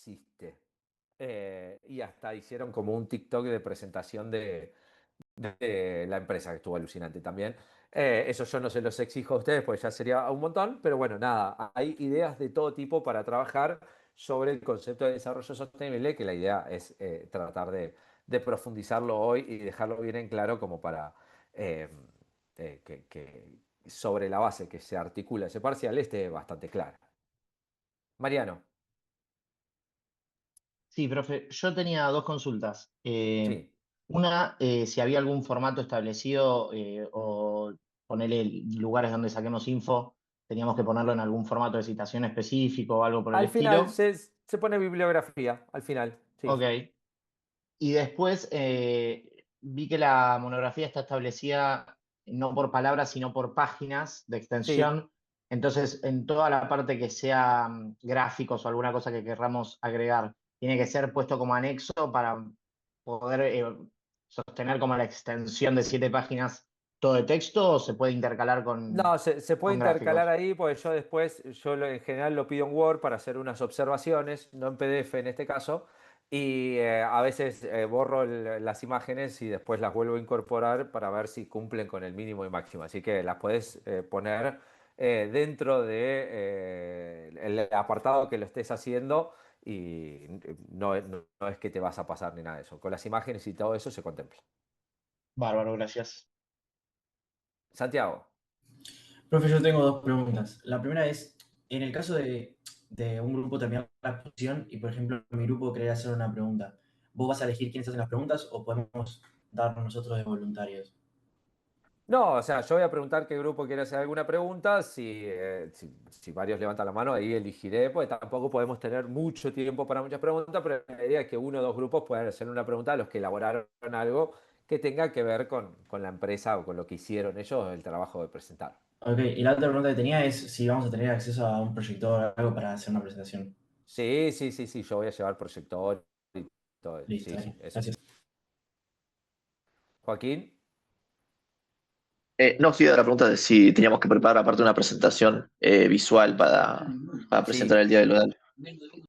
existe. Y hasta hicieron como un TikTok de presentación de la empresa, que estuvo alucinante también. Eso yo no se los exijo a ustedes, pues ya sería un montón, pero bueno, nada, hay ideas de todo tipo para trabajar sobre el concepto de desarrollo sostenible, que la idea es tratar de profundizarlo hoy y dejarlo bien en claro como para eh, que sobre la base que se articula ese parcial esté bastante clara. Mariano, Sí, profe, yo tenía dos consultas. sí. Una, si había algún formato establecido o ponerle lugares donde saquemos info, teníamos que ponerlo en algún formato de citación específico o algo por el Al final estilo. se pone bibliografía, al final, sí. Ok. Y después vi que la monografía está establecida no por palabras, sino por páginas de Sí, extensión. Entonces, en toda la parte que sea gráficos o alguna cosa que querramos agregar, tiene que ser puesto como anexo para poder sostener como la extensión de 7 páginas todo de texto o se puede intercalar no, se puede con intercalar gráficos. ahí, porque yo después, en general lo pido en Word para hacer unas observaciones, no en PDF en este caso, y a veces borro las imágenes y después las vuelvo a incorporar para ver si cumplen con el mínimo y máximo. Así que las puedes poner dentro de el apartado que lo estés haciendo y no es que te vas a pasar ni nada de eso. Con las imágenes y todo eso se contempla. Bárbaro, gracias. Santiago. Profe, yo tengo dos preguntas. La primera es, en el caso de un grupo terminar la exposición y, por ejemplo, mi grupo querer hacer una pregunta, ¿vos vas a elegir quiénes hacen las preguntas o podemos darnos nosotros de voluntarios? No, o sea, yo voy a preguntar qué grupo quiere hacer alguna pregunta. Si varios levantan la mano, ahí elegiré, pues tampoco podemos tener mucho tiempo para muchas preguntas, pero la idea es que uno o dos grupos puedan hacer una pregunta a los que elaboraron algo que tenga que ver con la empresa o con lo que hicieron ellos, el trabajo de presentar. Ok, y la otra pregunta que tenía es si vamos a tener acceso a un proyector o algo para hacer una presentación. Sí, sí, sí, sí, yo voy a llevar proyector y todo. Listo, Sí, sí, dale. eso sí. Gracias. Joaquín, No, sí, la pregunta de si teníamos que preparar aparte una presentación visual para presentar sí, el Día del Oral.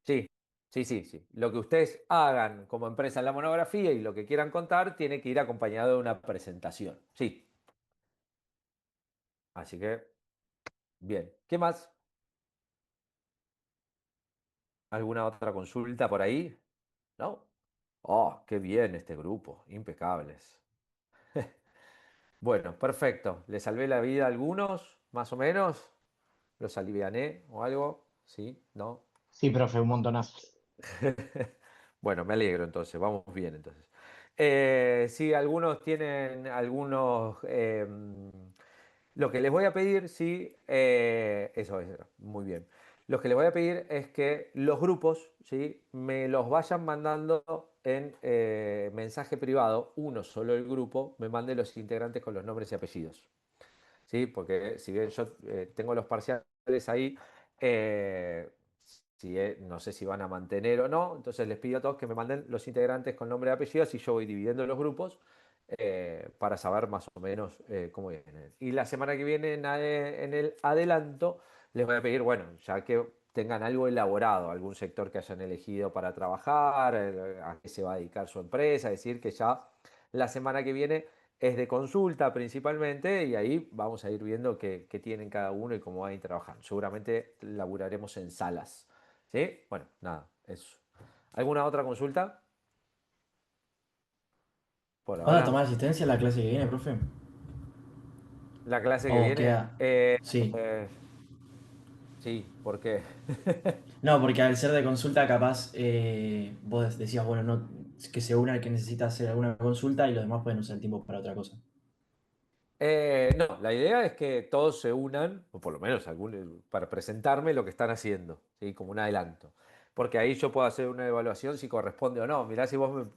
sí, sí, sí, sí. Lo que ustedes hagan como empresa en la monografía y lo que quieran contar tiene que ir acompañado de una presentación. Sí. Así que, bien. ¿Qué más? ¿Alguna otra consulta por ahí? ¿No? Oh, qué bien este grupo. Impecables. Bueno, perfecto. ¿Le salvé la vida a algunos? Más o menos. ¿Los aliviané o algo? ¿Sí? ¿No? Sí, profe, un montonazo. Bueno, me alegro entonces, vamos bien entonces. Sí, algunos tienen algunos... lo que les voy a pedir, sí, eso es, muy bien. Lo que les voy a pedir es que los grupos, ¿sí? Me los vayan mandando en mensaje privado, uno solo el grupo, me mande los integrantes con los nombres y apellidos. ¿Sí? Porque si bien yo tengo los parciales ahí, eh, no sé si van a mantener o no, entonces les pido a todos que me manden los integrantes con nombre y apellidos y yo voy dividiendo los grupos para saber más o menos cómo vienen. Y la semana que viene en el adelanto les voy a pedir, bueno, ya que tengan algo elaborado, algún sector que hayan elegido para trabajar, a qué se va a dedicar su empresa, es decir, que ya la semana que viene es de consulta principalmente y ahí vamos a ir viendo qué tienen cada uno y cómo van a ir trabajando. Seguramente laburaremos en salas. ¿Sí? Bueno, nada, eso. ¿Alguna otra consulta por ¿Vas a tomar ahora? asistencia a la clase que viene, profe? La clase que ¿O viene, queda...? Sí. sí, ¿por qué? No, porque al ser de consulta, capaz vos decías, bueno, no, que se una el que necesita hacer alguna consulta y los demás pueden usar el tiempo para otra cosa. No, la idea es que todos se unan, o por lo menos para presentarme lo que están haciendo, ¿sí? Como un adelanto. Porque ahí yo puedo hacer una evaluación si corresponde o no. Mirá si vos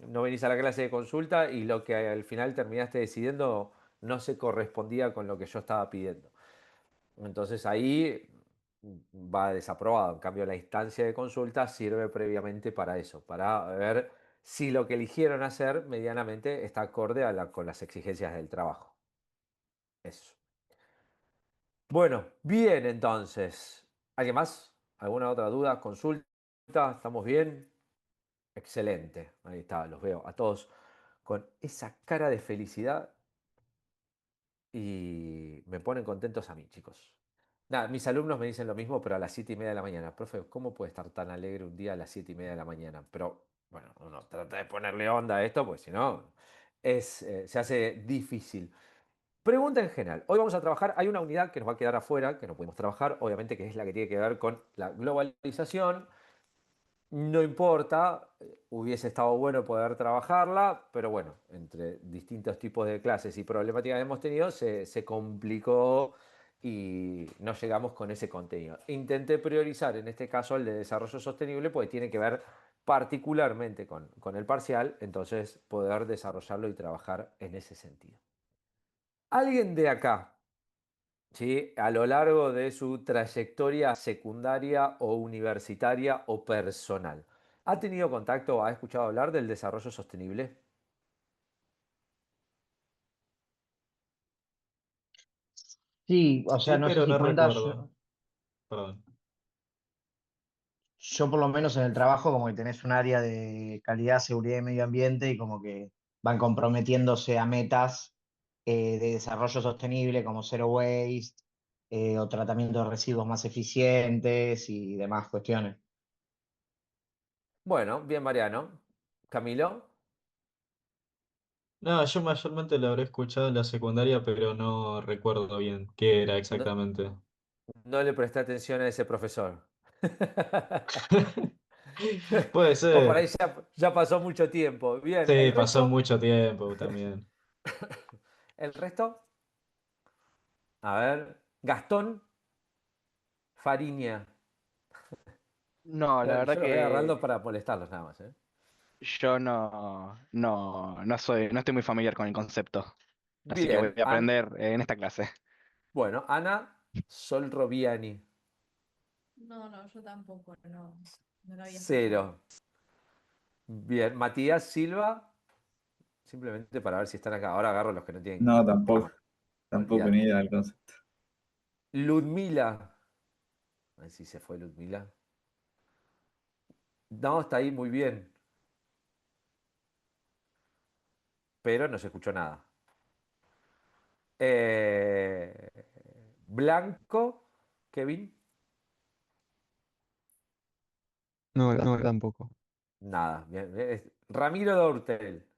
no venís a la clase de consulta y lo que al final terminaste decidiendo no se correspondía con lo que yo estaba pidiendo. Entonces ahí va desaprobado. En cambio, la instancia de consulta sirve previamente para eso, para ver si lo que eligieron hacer medianamente está acorde con las exigencias del trabajo. Eso. Bueno, bien entonces. ¿Alguien más? ¿Alguna otra duda? ¿Consulta? vuelta, ¿estamos bien? Excelente, ahí está, los veo a todos con esa cara de felicidad y me ponen contentos a mí, chicos. Nada, mis alumnos me dicen lo mismo, pero a las 7:30 de la mañana. Profe, ¿cómo puede estar tan alegre un día a las 7:30 de la mañana? Pero bueno, uno trata de ponerle onda a esto, porque si no, se hace difícil. Pregunta en general. Hoy vamos a trabajar, hay una unidad que nos va a quedar afuera, que no podemos trabajar, obviamente, que es la que tiene que ver con la globalización. No importa, hubiese estado bueno poder trabajarla, pero bueno, entre distintos tipos de clases y problemáticas que hemos tenido, se complicó y no llegamos con ese contenido. Intenté priorizar en este caso el de desarrollo sostenible, porque tiene que ver particularmente con el parcial, entonces poder desarrollarlo y trabajar en ese sentido. ¿Alguien de acá, sí, a lo largo de su trayectoria secundaria o universitaria o personal, ha tenido contacto o ha escuchado hablar del desarrollo sostenible? Sí, o sea, Sí, no sé pero si no cuenta, recuerdo. Perdón. yo por lo menos en el trabajo como que tenés un área de calidad, seguridad y medio ambiente y como que van comprometiéndose a metas de desarrollo sostenible como zero waste o tratamiento de residuos más eficientes y demás cuestiones. Bueno, bien, Mariano. Camilo, No, yo mayormente lo habré escuchado en la secundaria, pero no recuerdo bien qué era no, exactamente. no le presté atención a ese profesor. Puede O por ahí ser. ya pasó mucho tiempo. Bien, ¿el Sí, pasó resto? mucho tiempo también. ¿El resto? A ver, Gastón Fariña. No, la verdad Yo los voy agarrando que para molestarlos nada más, ¿eh? yo no estoy muy familiar con el concepto, así que voy Bien, a aprender en esta clase. bueno, Ana Solroviani. No, no, yo tampoco, no, no lo había escuchado. Cero. Bien, Matías Silva, simplemente para ver si están acá. Ahora agarro los que no tienen. No, tampoco. Ah, Tampoco ni olvídate. idea del concepto. Ludmila. A ver si se fue Ludmila. No, está ahí muy bien, pero no se escuchó nada. Eh, Blanco, Kevin, No, no, tampoco. nada. Bien, Ramiro Dortel.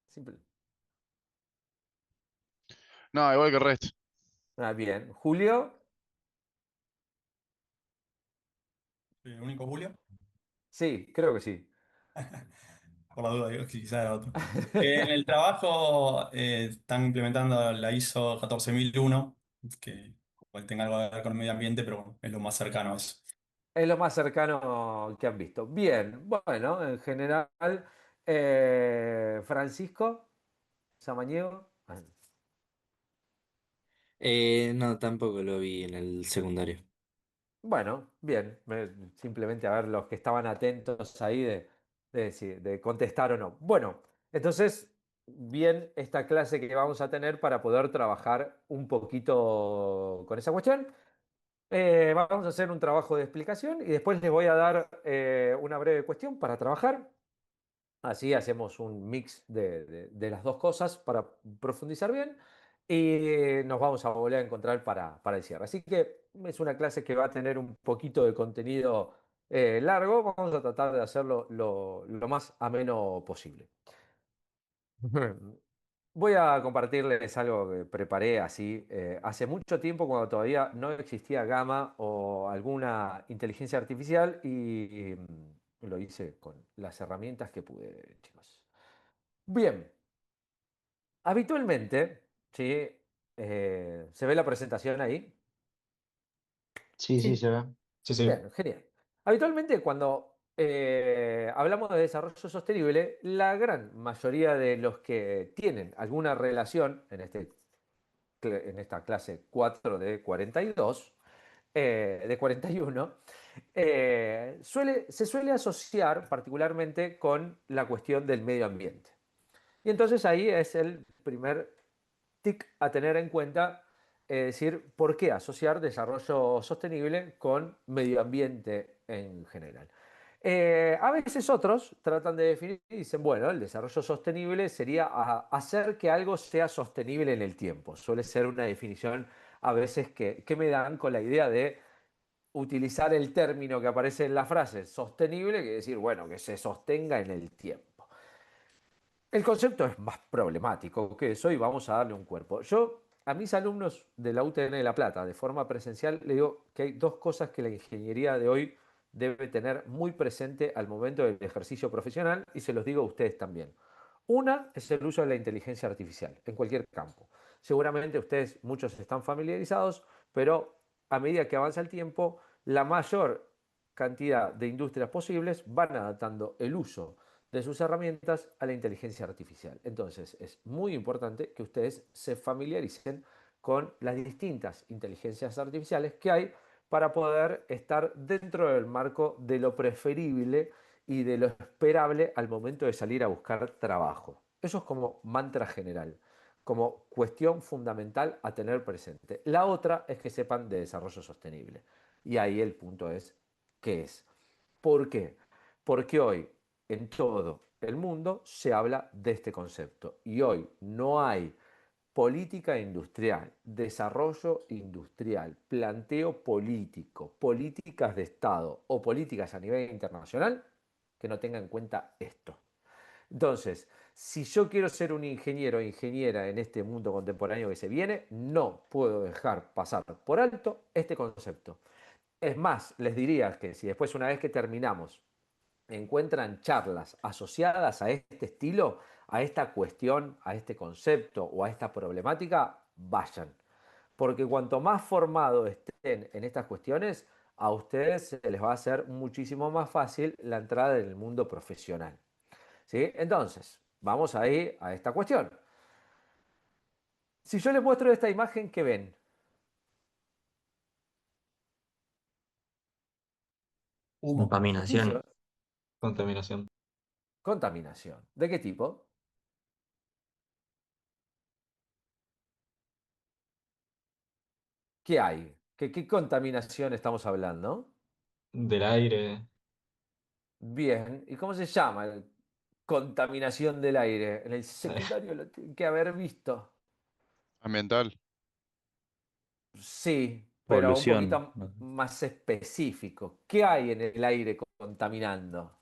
Simple. No, igual que el resto. Bien. Julio, ¿El único Julio? sí, creo que sí. Por la duda, digo, que quizá era otro. En el trabajo están implementando la ISO 14001, que igual tenga algo que ver con el medio ambiente, pero bueno, es lo más cercano a eso. Es lo más cercano que han visto. Bien, bueno, en general, Francisco Samaniego. No, tampoco lo vi en el secundario. Bueno, bien, simplemente a ver los que estaban atentos ahí de contestar o no. Bueno, entonces, bien esta clase que vamos a tener para poder trabajar un poquito con esa cuestión. Vamos a hacer un trabajo de explicación y después les voy a dar una breve cuestión para trabajar. Así hacemos un mix de las dos cosas para profundizar bien y nos vamos a volver a encontrar para el cierre. Así que es una clase que va a tener un poquito de contenido largo. Vamos a tratar de hacerlo lo más ameno posible. Voy a compartirles algo que preparé así. Hace mucho tiempo, cuando todavía no existía Gamma o alguna inteligencia artificial, y lo hice con las herramientas que pude, chicos. Bien, habitualmente, ¿sí? ¿Se ve la presentación ahí? Sí, sí, Sí. se ve. Sí, sí. Bien, genial. Habitualmente cuando hablamos de desarrollo sostenible, la gran mayoría de los que tienen alguna relación en esta clase 4 de 42, de 41, se suele asociar particularmente con la cuestión del medio ambiente. Y entonces ahí es el primer tic a tener en cuenta, es decir, ¿por qué asociar desarrollo sostenible con medio ambiente en general? A veces otros tratan de definir y dicen, bueno, el desarrollo sostenible sería hacer que algo sea sostenible en el tiempo. Suele ser una definición a veces que me dan con la idea de utilizar el término que aparece en la frase sostenible, que decir, bueno, que se sostenga en el tiempo. El concepto es más problemático que eso y vamos a darle un cuerpo. Yo a mis alumnos de la UTN de La Plata, de forma presencial, le digo que hay dos cosas que la ingeniería de hoy debe tener muy presente al momento del ejercicio profesional y se los digo a ustedes también. Una es el uso de la inteligencia artificial en cualquier campo. Seguramente ustedes, muchos están familiarizados, pero a medida que avanza el tiempo, la mayor cantidad de industrias posibles van adaptando el uso de sus herramientas a la inteligencia artificial. Entonces, es muy importante que ustedes se familiaricen con las distintas inteligencias artificiales que hay para poder estar dentro del marco de lo preferible y de lo esperable al momento de salir a buscar trabajo. Eso es como mantra general, como cuestión fundamental a tener presente. La otra es que sepan de desarrollo sostenible. Y ahí el punto es, ¿qué es? ¿Por qué? Porque hoy en todo el mundo se habla de este concepto y hoy no hay política industrial, desarrollo industrial, planteo político, políticas de Estado o políticas a nivel internacional que no tenga en cuenta esto. Entonces, si yo quiero ser un ingeniero o ingeniera en este mundo contemporáneo que se viene, no puedo dejar pasar por alto este concepto. Es más, les diría que si después, una vez que terminamos, encuentran charlas asociadas a este estilo, a esta cuestión, a este concepto o a esta problemática, vayan. Porque cuanto más formados estén en estas cuestiones, a ustedes se les va a hacer muchísimo más fácil la entrada en el mundo profesional. ¿Sí? Entonces, vamos ahí a esta cuestión. Si yo les muestro esta imagen, ¿qué ven? Contaminación. Contaminación. Contaminación. ¿De qué tipo? ¿Qué hay? ¿Qué contaminación estamos hablando? Del aire. Bien, ¿y cómo se llama? Contaminación del aire. En el secundario lo tienen que haber visto. Ambiental. Sí, pero un Polución. poquito más específico. ¿Qué hay en el aire contaminando?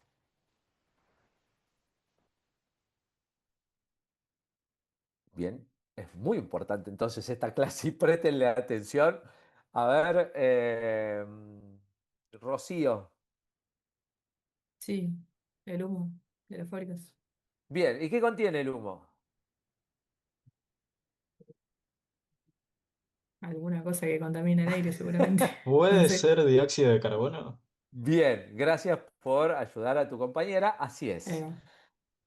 Bien, es muy importante entonces esta clase y préstenle atención. A ver, Rocío. Sí, el humo de las fábricas. Bien, ¿y qué contiene el humo? Alguna cosa que contamina el aire, seguramente. No ¿Puede sé. ser dióxido de carbono? Bien, gracias por ayudar a tu compañera. Así Ahí es. va.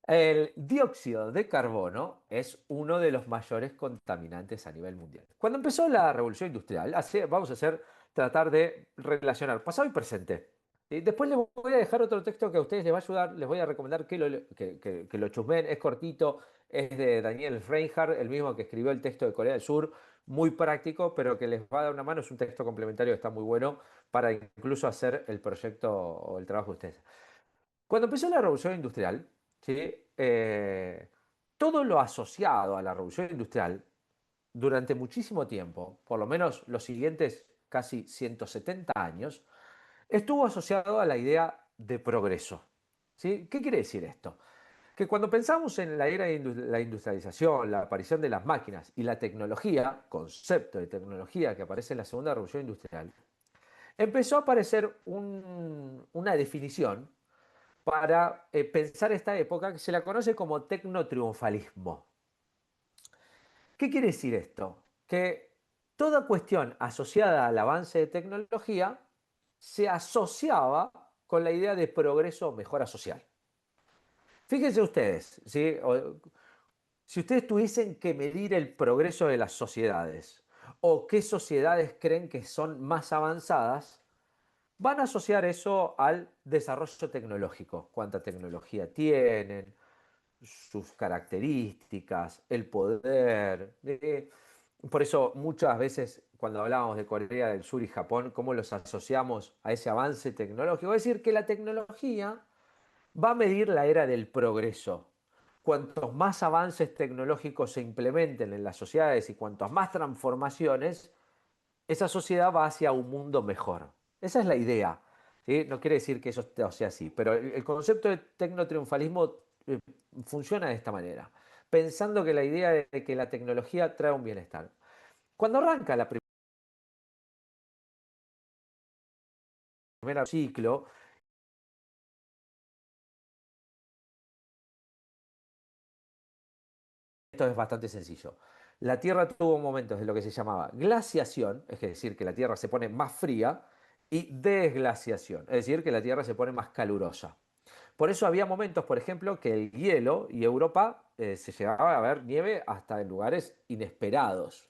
El dióxido de carbono es uno de los mayores contaminantes a nivel mundial. Cuando empezó la revolución industrial, vamos a tratar de relacionar pasado y presente. Y después les voy a dejar otro texto que a ustedes les va a ayudar, les voy a recomendar que lo chusmen, es cortito, es de Daniel Reinhardt, el mismo que escribió el texto de Corea del Sur, muy práctico, pero que les va a dar una mano, es un texto complementario que está muy bueno para incluso hacer el proyecto o el trabajo de ustedes. Cuando empezó la revolución industrial, ¿sí? Todo lo asociado a la revolución industrial durante muchísimo tiempo, por lo menos los siguientes casi 170 años, estuvo asociado a la idea de progreso. ¿Sí? ¿Qué quiere decir esto? Que cuando pensamos en la era de la industrialización, la aparición de las máquinas y la tecnología, concepto de tecnología que aparece en la segunda revolución industrial, empezó a aparecer una definición para pensar esta época que se la conoce como tecnotriunfalismo. ¿Qué quiere decir esto? Que toda cuestión asociada al avance de tecnología se asociaba con la idea de progreso o mejora social. Fíjense ustedes, ¿sí? Si ustedes tuviesen que medir el progreso de las sociedades o qué sociedades creen que son más avanzadas, van a asociar eso al desarrollo tecnológico. Cuánta tecnología tienen, sus características, el poder. Por eso muchas veces cuando hablábamos de Corea del Sur y Japón, cómo los asociamos a ese avance tecnológico. Es decir, que la tecnología va a medir la era del progreso. Cuantos más avances tecnológicos se implementen en las sociedades y cuantas más transformaciones, esa sociedad va hacia un mundo mejor. Esa es la idea. ¿Sí? No quiere decir que eso sea así, pero el concepto de tecnotriunfalismo funciona de esta manera, pensando que la idea de que la tecnología trae un bienestar. Cuando arranca la primera ciclo, esto es bastante sencillo. La Tierra tuvo momentos de lo que se llamaba glaciación, es decir, que la Tierra se pone más fría, y desglaciación, es decir, que la Tierra se pone más calurosa. Por eso había momentos, por ejemplo, que el hielo y Europa se llegaba a ver nieve hasta en lugares inesperados.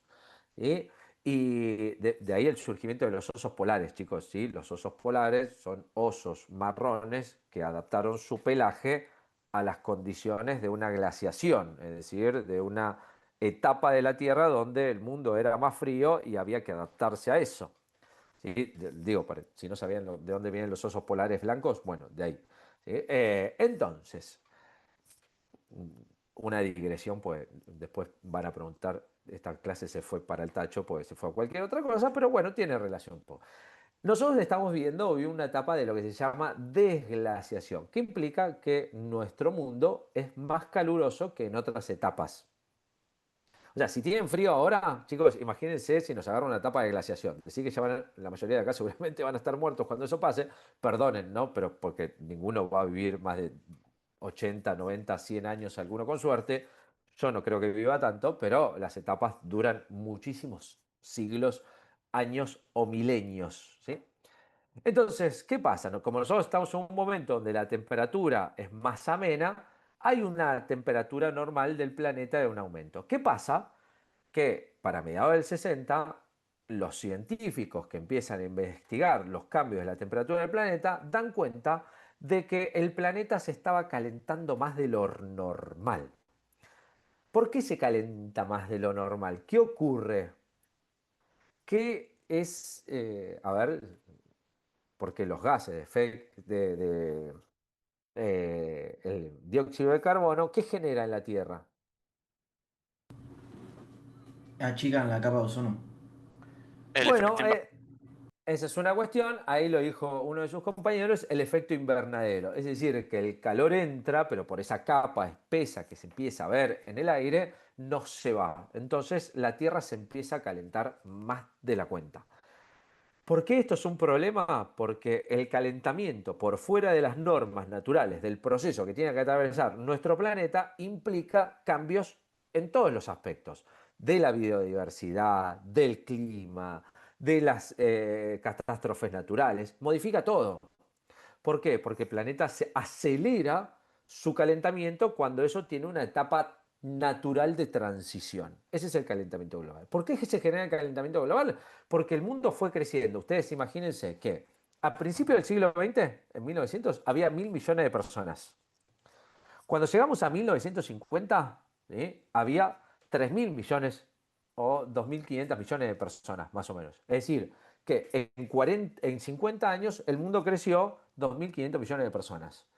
¿Sí? Y de ahí el surgimiento de los osos polares, chicos. ¿Sí? Los osos polares son osos marrones que adaptaron su pelaje a las condiciones de una glaciación, es decir, de una etapa de la Tierra donde el mundo era más frío y había que adaptarse a eso. ¿Sí? Digo, si no sabían de dónde vienen los osos polares blancos, bueno, de ahí. ¿Sí? Entonces, una digresión, pues después van a preguntar, esta clase se fue para el tacho, pues se fue a cualquier otra cosa, pero bueno, tiene relación. Nosotros estamos viviendo hoy una etapa de lo que se llama desglaciación, que implica que nuestro mundo es más caluroso que en otras etapas. O sea, si tienen frío ahora, chicos, imagínense si nos agarra una etapa de glaciación. Decir que ya la mayoría de acá seguramente van a estar muertos cuando eso pase. Perdonen, ¿no? Pero porque ninguno va a vivir más de 80, 90, 100 años, alguno con suerte. Yo no creo que viva tanto, pero las etapas duran muchísimos siglos, años o milenios, ¿sí? Entonces, ¿qué pasa? Como nosotros estamos en un momento donde la temperatura es más amena, hay una temperatura normal del planeta de un aumento. ¿Qué pasa? Que para mediados del 60, los científicos que empiezan a investigar los cambios de la temperatura del planeta dan cuenta de que el planeta se estaba calentando más de lo normal. ¿Por qué se calenta más de lo normal? ¿Qué ocurre? ¿Qué es, a ver, porque los gases el dióxido de carbono, ¿qué genera en la Tierra? Achican la capa de ozono. Bueno, esa es una cuestión, ahí lo dijo uno de sus compañeros, el efecto invernadero. Es decir, que el calor entra, pero por esa capa espesa que se empieza a ver en el aire, no se va. Entonces la Tierra se empieza a calentar más de la cuenta. ¿Por qué esto es un problema? Porque el calentamiento por fuera de las normas naturales del proceso que tiene que atravesar nuestro planeta implica cambios en todos los aspectos, de la biodiversidad, del clima, de las catástrofes naturales, modifica todo. ¿Por qué? Porque el planeta se acelera su calentamiento cuando eso tiene una etapa natural de transición. Ese es el calentamiento global. ¿Por qué se genera el calentamiento global? Porque el mundo fue creciendo. Ustedes imagínense que a principios del siglo XX, en 1900, había 1.000 millones de personas. Cuando llegamos a 1950, ¿sí?, había 3.000 millones o 2.500 millones de personas, más o menos. Es decir, que en 50 años el mundo creció 2.500 millones de personas.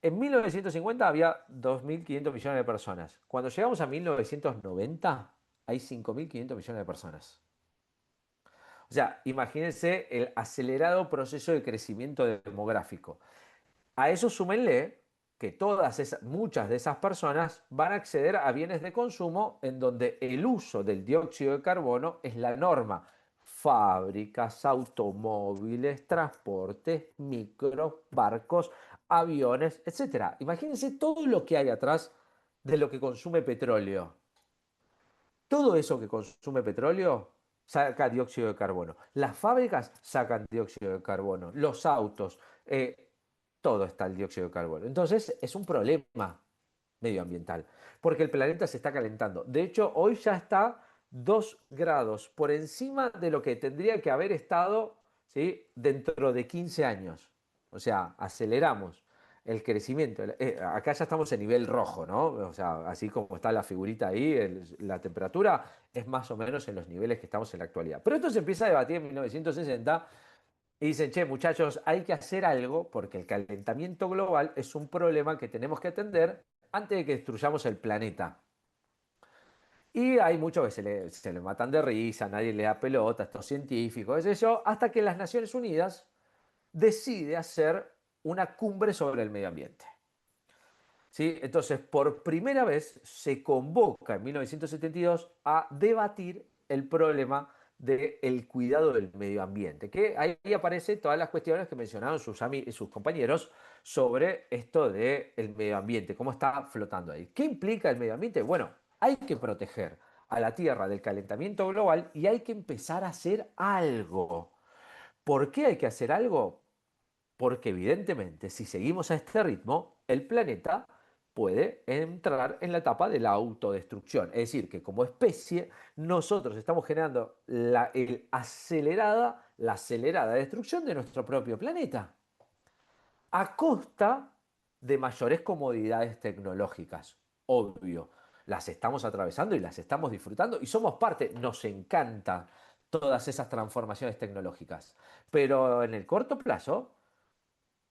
En 1950 había 2.500 millones de personas. Cuando llegamos a 1990, hay 5.500 millones de personas. O sea, imagínense el acelerado proceso de crecimiento demográfico. A eso súmenle que muchas de esas personas van a acceder a bienes de consumo en donde el uso del dióxido de carbono es la norma. Fábricas, automóviles, transportes, micros, barcos, aviones, etc. Imagínense todo lo que hay atrás de lo que consume petróleo. Todo eso que consume petróleo saca dióxido de carbono. Las fábricas sacan dióxido de carbono. Los autos, todo está el dióxido de carbono. Entonces es un problema medioambiental, porque el planeta se está calentando. De hecho, hoy ya está 2 grados por encima de lo que tendría que haber estado, ¿sí?, dentro de 15 años. O sea, aceleramos. el crecimiento, acá ya estamos en nivel rojo, ¿no? O sea, así como está la figurita ahí, la temperatura es más o menos en los niveles que estamos en la actualidad. Pero esto se empieza a debatir en 1960 y dicen, che, muchachos, hay que hacer algo porque el calentamiento global es un problema que tenemos que atender antes de que destruyamos el planeta. Y hay muchos que se le matan de risa, nadie le da pelota, estos científicos, qué sé yo, hasta que las Naciones Unidas decide hacer una cumbre sobre el medio ambiente. ¿Sí? Entonces, por primera vez se convoca en 1972 a debatir el problema del cuidado del medio ambiente, que ahí aparecen todas las cuestiones que mencionaron sus compañeros sobre esto del medio ambiente, cómo está flotando ahí. ¿Qué implica el medio ambiente? Bueno, hay que proteger a la Tierra del calentamiento global y hay que empezar a hacer algo. ¿Por qué hay que hacer algo? Porque evidentemente, si seguimos a este ritmo, el planeta puede entrar en la etapa de la autodestrucción. Es decir, que como especie nosotros estamos generando la acelerada destrucción de nuestro propio planeta a costa de mayores comodidades tecnológicas. Obvio, las estamos atravesando y las estamos disfrutando y somos parte, nos encanta todas esas transformaciones tecnológicas. Pero en el corto plazo,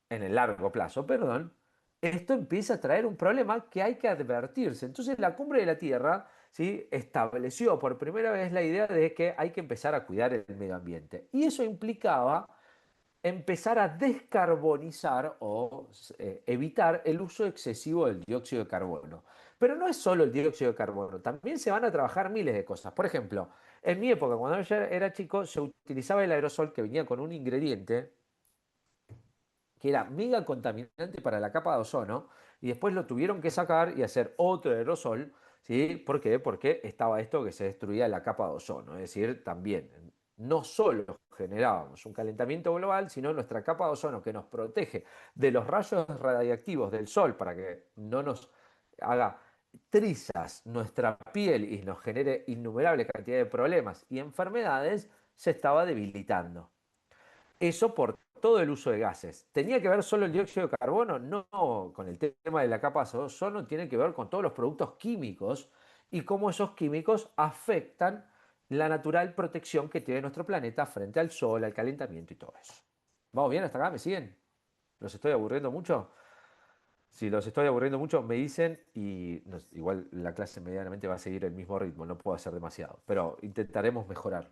en el largo plazo, perdón, esto empieza a traer un problema que hay que advertirse. Entonces la Cumbre de la Tierra, ¿sí?, estableció por primera vez la idea de que hay que empezar a cuidar el medio ambiente. Y eso implicaba empezar a descarbonizar o evitar el uso excesivo del dióxido de carbono. Pero no es solo el dióxido de carbono, también se van a trabajar miles de cosas. Por ejemplo, en mi época, cuando yo era chico, se utilizaba el aerosol que venía con un ingrediente que era mega contaminante para la capa de ozono, y después lo tuvieron que sacar y hacer otro aerosol, ¿sí? ¿Por qué? Porque estaba esto que se destruía la capa de ozono, es decir, también no solo generábamos un calentamiento global, sino nuestra capa de ozono que nos protege de los rayos radiactivos del sol para que no nos haga trizas nuestra piel y nos genere innumerable cantidad de problemas y enfermedades, se estaba debilitando. Eso por todo el uso de gases. ¿Tenía que ver solo el dióxido de carbono? No, con el tema de la capa de ozono tiene que ver con todos los productos químicos y cómo esos químicos afectan la natural protección que tiene nuestro planeta frente al sol, al calentamiento y todo eso. ¿Vamos bien hasta acá? ¿Me siguen? ¿Los estoy aburriendo mucho? Si los estoy aburriendo mucho, me dicen y igual la clase medianamente va a seguir el mismo ritmo, no puedo hacer demasiado, pero intentaremos mejorar.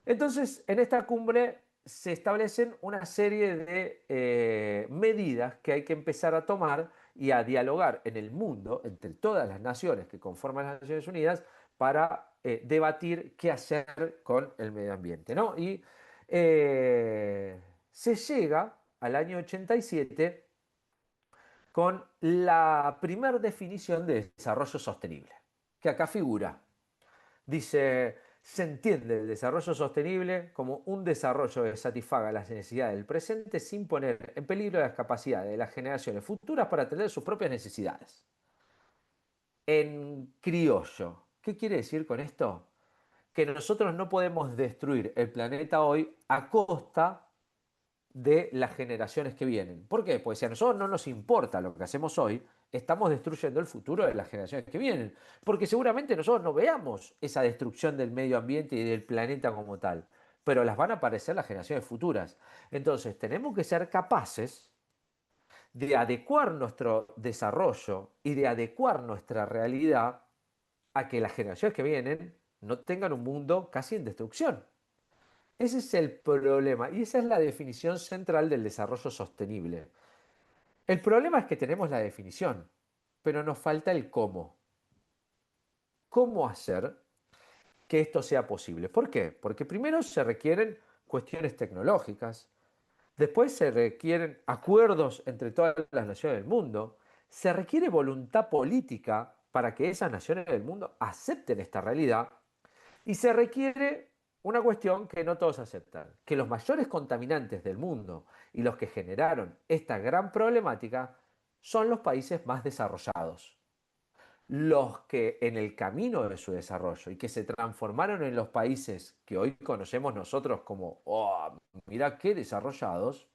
Entonces, en esta cumbre se establecen una serie de medidas que hay que empezar a tomar y a dialogar en el mundo, entre todas las naciones que conforman las Naciones Unidas, para debatir qué hacer con el medio ambiente, ¿no? Y se llega al año 87 con la primera definición de desarrollo sostenible, que acá figura. Dice, se entiende el desarrollo sostenible como un desarrollo que satisfaga las necesidades del presente sin poner en peligro las capacidades de las generaciones futuras para atender sus propias necesidades. En criollo, ¿qué quiere decir con esto? Que nosotros no podemos destruir el planeta hoy a costa de las generaciones que vienen. ¿Por qué? Pues si a nosotros no nos importa lo que hacemos hoy, estamos destruyendo el futuro de las generaciones que vienen. Porque seguramente nosotros no veamos esa destrucción del medio ambiente y del planeta como tal, pero las van a aparecer las generaciones futuras. Entonces tenemos que ser capaces de adecuar nuestro desarrollo y de adecuar nuestra realidad a que las generaciones que vienen no tengan un mundo casi en destrucción. Ese es el problema y esa es la definición central del desarrollo sostenible. El problema es que tenemos la definición, pero nos falta el cómo. ¿Cómo hacer que esto sea posible? ¿Por qué? Porque primero se requieren cuestiones tecnológicas, después se requieren acuerdos entre todas las naciones del mundo, se requiere voluntad política para que esas naciones del mundo acepten esta realidad y se requiere una cuestión que no todos aceptan, que los mayores contaminantes del mundo y los que generaron esta gran problemática son los países más desarrollados. Los que en el camino de su desarrollo y que se transformaron en los países que hoy conocemos nosotros como, oh, mirá qué desarrollados,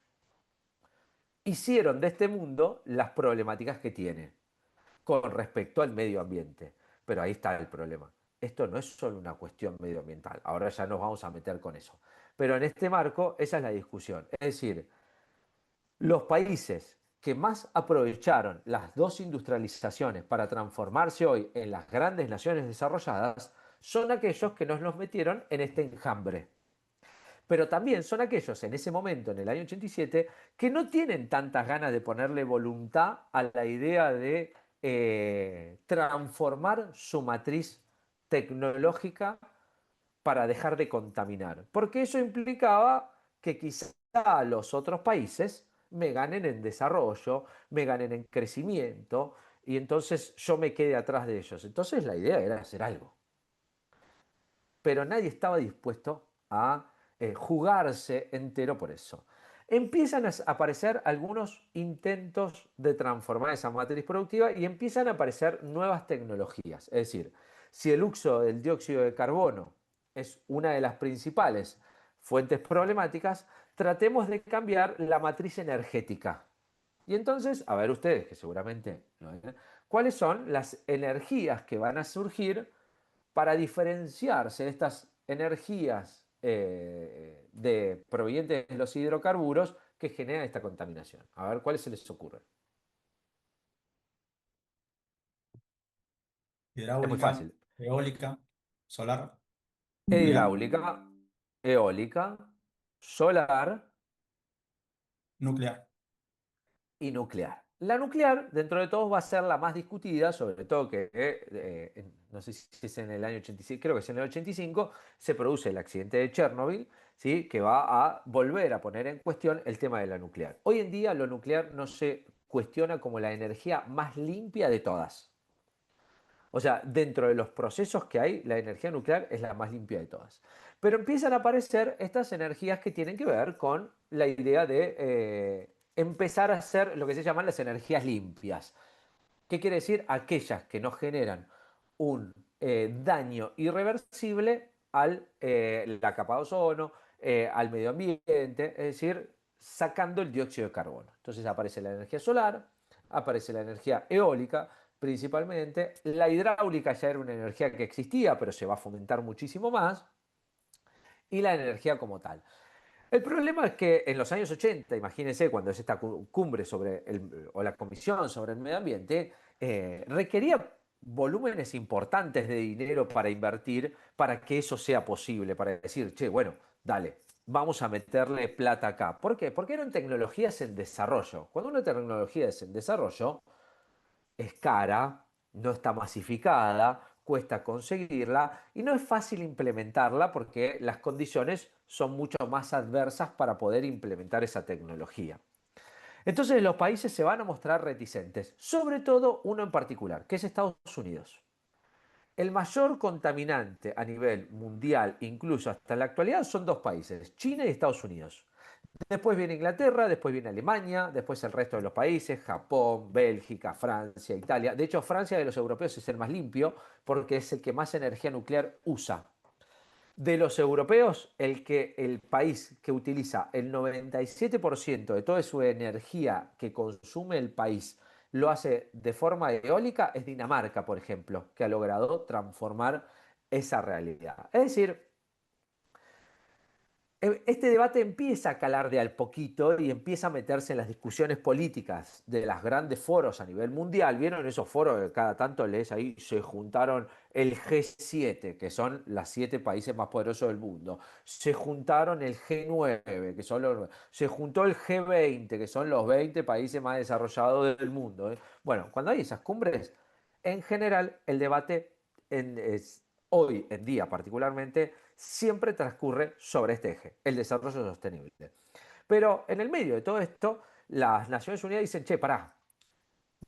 hicieron de este mundo las problemáticas que tiene con respecto al medio ambiente. Pero ahí está el problema. Esto no es solo una cuestión medioambiental. Ahora ya nos vamos a meter con eso. Pero en este marco, esa es la discusión. Es decir, los países que más aprovecharon las dos industrializaciones para transformarse hoy en las grandes naciones desarrolladas son aquellos que nos los metieron en este enjambre. Pero también son aquellos en ese momento, en el año 87, que no tienen tantas ganas de ponerle voluntad a la idea de transformar su matriz tecnológica para dejar de contaminar. Porque eso implicaba que quizá los otros países me ganen en desarrollo, me ganen en crecimiento, y entonces yo me quede atrás de ellos. Entonces la idea era hacer algo. Pero nadie estaba dispuesto a jugarse entero por eso. Empiezan a aparecer algunos intentos de transformar esa matriz productiva y empiezan a aparecer nuevas tecnologías. Es decir, si el uso del dióxido de carbono es una de las principales fuentes problemáticas, tratemos de cambiar la matriz energética. Y entonces, a ver ustedes, que seguramente lo ven, ¿cuáles son las energías que van a surgir para diferenciarse de estas energías provenientes de los hidrocarburos que generan esta contaminación? A ver, ¿cuáles se les ocurre? Es muy Hidráulica, fácil. eólica, solar, nuclear, Hidráulica, eólica, solar nuclear. y nuclear. La nuclear, dentro de todos, va a ser la más discutida, sobre todo que, no sé si es en el año 85, creo que es en el 85, se produce el accidente de Chernobyl, ¿sí? Que va a volver a poner en cuestión el tema de la nuclear. Hoy en día lo nuclear no se cuestiona como la energía más limpia de todas. O sea, dentro de los procesos que hay, la energía nuclear es la más limpia de todas. Pero empiezan a aparecer estas energías que tienen que ver con la idea de empezar a hacer lo que se llaman las energías limpias. ¿Qué quiere decir? Aquellas que no generan un daño irreversible al la capa de ozono, al medio ambiente, es decir, sacando el dióxido de carbono. Entonces aparece la energía solar, aparece la energía eólica principalmente, la hidráulica ya era una energía que existía, pero se va a fomentar muchísimo más, y la energía como tal. El problema es que en los años 80, imagínense, cuando es esta cumbre sobre o la comisión sobre el medio ambiente, requería volúmenes importantes de dinero para invertir para que eso sea posible, para decir, che, bueno, dale, vamos a meterle plata acá. ¿Por qué? Porque eran tecnologías en desarrollo. Cuando una tecnología es en desarrollo, es cara, no está masificada, cuesta conseguirla y no es fácil implementarla porque las condiciones son mucho más adversas para poder implementar esa tecnología. Entonces los países se van a mostrar reticentes, sobre todo uno en particular, que es Estados Unidos. El mayor contaminante a nivel mundial, incluso hasta la actualidad, son dos países, China y Estados Unidos. Después viene Inglaterra, después viene Alemania, después el resto de los países, Japón, Bélgica, Francia, Italia. De hecho, Francia de los europeos es el más limpio porque es el que más energía nuclear usa. De los europeos, el país que utiliza el 97% de toda su energía que consume el país lo hace de forma eólica es Dinamarca, por ejemplo, que ha logrado transformar esa realidad. Es decir, este debate empieza a calar de al poquito y empieza a meterse en las discusiones políticas de los grandes foros a nivel mundial. ¿Vieron esos foros que cada tanto lees ahí? Se juntaron el G7, que son los 7 países más poderosos del mundo. Se juntaron el G9, que son se juntó el G20, que son los 20 países más desarrollados del mundo. Bueno, cuando hay esas cumbres, en general el debate hoy en día particularmente siempre transcurre sobre este eje, el desarrollo sostenible. Pero en el medio de todo esto, las Naciones Unidas dicen, che, pará,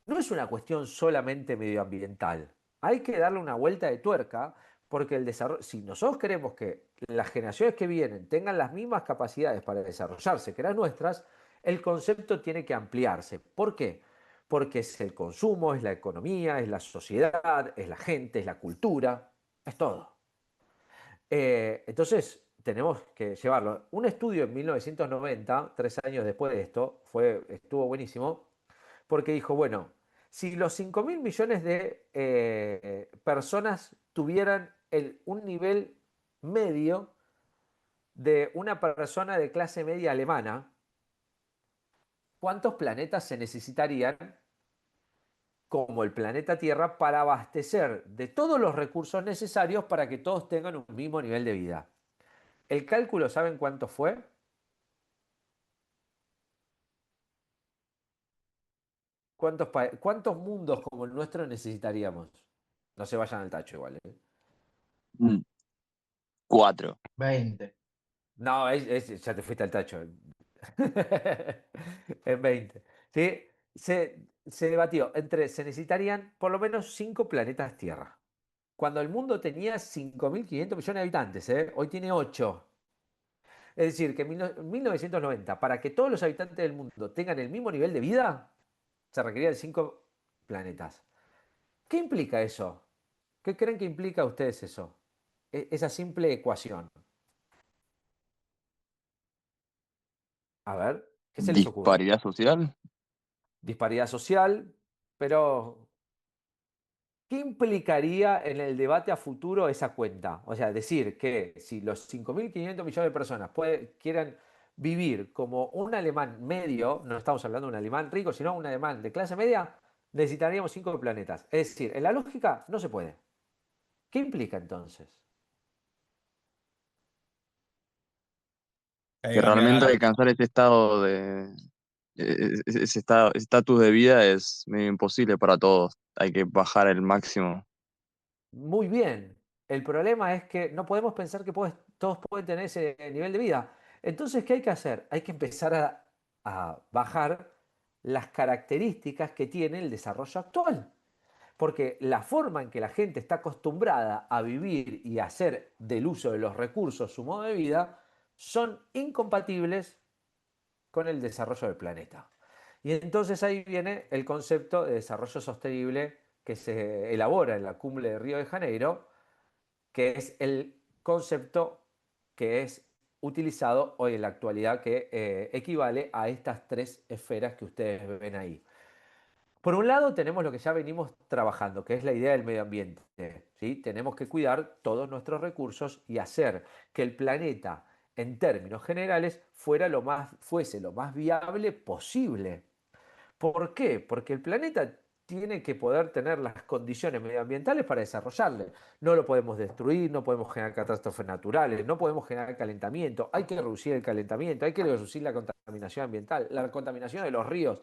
no es una cuestión solamente medioambiental, hay que darle una vuelta de tuerca porque el desarrollo, si nosotros queremos que las generaciones que vienen tengan las mismas capacidades para desarrollarse que las nuestras, el concepto tiene que ampliarse. ¿Por qué? Porque es el consumo, es la economía, es la sociedad, es la gente, es la cultura, es todo. Entonces, tenemos que llevarlo. Un estudio en 1990, 3 años después de esto, estuvo buenísimo, porque dijo, bueno, si los 5.000 millones de personas tuvieran un nivel medio de una persona de clase media alemana, ¿cuántos planetas se necesitarían como el planeta Tierra para abastecer de todos los recursos necesarios para que todos tengan un mismo nivel de vida? El cálculo, ¿saben cuánto fue? ¿Cuántos mundos como el nuestro necesitaríamos? No se vayan al tacho igual, ¿eh? 4. 20. No, ya te fuiste al tacho. En 20. ¿Sí? Se debatió se necesitarían por lo menos 5 planetas Tierra. Cuando el mundo tenía 5.500 millones de habitantes, ¿eh? Hoy tiene 8. Es decir, que en 1990, para que todos los habitantes del mundo tengan el mismo nivel de vida, se requerían 5 planetas. ¿Qué implica eso? ¿Qué creen que implica a ustedes eso? Esa simple ecuación. A ver, ¿qué se les ocurre? Disparidad social. Disparidad social, pero ¿qué implicaría en el debate a futuro esa cuenta? O sea, decir que si los 5.500 millones de personas quieren vivir como un alemán medio, no estamos hablando de un alemán rico, sino un alemán de clase media, necesitaríamos 5 planetas. Es decir, en la lógica no se puede. ¿Qué implica entonces? Hay Que que realmente cambiar. alcanzar ese estado ese estatus de vida es medio imposible para todos. Hay que bajar el máximo. Muy bien. El problema es que no podemos pensar que todos pueden tener ese nivel de vida. Entonces, ¿qué hay que hacer? Hay que empezar a bajar las características que tiene el desarrollo actual. Porque la forma en que la gente está acostumbrada a vivir y a hacer del uso de los recursos su modo de vida son incompatibles con el desarrollo del planeta. Y entonces ahí viene el concepto de desarrollo sostenible que se elabora en la cumbre de Río de Janeiro, que es el concepto que es utilizado hoy en la actualidad, que equivale a estas 3 esferas que ustedes ven ahí. Por un lado tenemos lo que ya venimos trabajando, que es la idea del medio ambiente, ¿sí? Tenemos que cuidar todos nuestros recursos y hacer que el planeta, en términos generales, fuese lo más viable posible. ¿Por qué? Porque el planeta tiene que poder tener las condiciones medioambientales para desarrollarle. No lo podemos destruir, no podemos generar catástrofes naturales, no podemos generar calentamiento, hay que reducir el calentamiento, hay que reducir la contaminación ambiental, la contaminación de los ríos.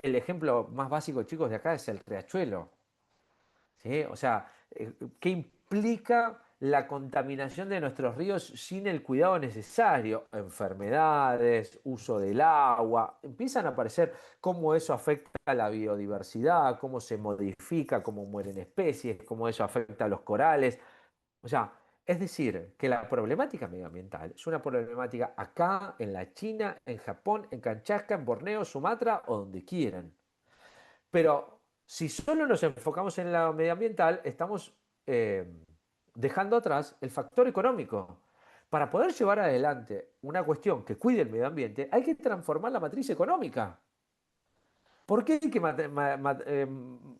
El ejemplo más básico, chicos, de acá es el riachuelo. ¿Sí? O sea, ¿qué implica la contaminación de nuestros ríos sin el cuidado necesario? Enfermedades, uso del agua, empiezan a aparecer cómo eso afecta a la biodiversidad, cómo se modifica, cómo mueren especies, cómo eso afecta a los corales. O sea, es decir, que la problemática medioambiental es una problemática acá, en la China, en Japón, en Kamchatka, en Borneo, Sumatra o donde quieran. Pero si solo nos enfocamos en la medioambiental, estamos eh, dejando atrás el factor económico. Para poder llevar adelante una cuestión que cuide el medio ambiente, hay que transformar la matriz económica. ¿Por qué hay que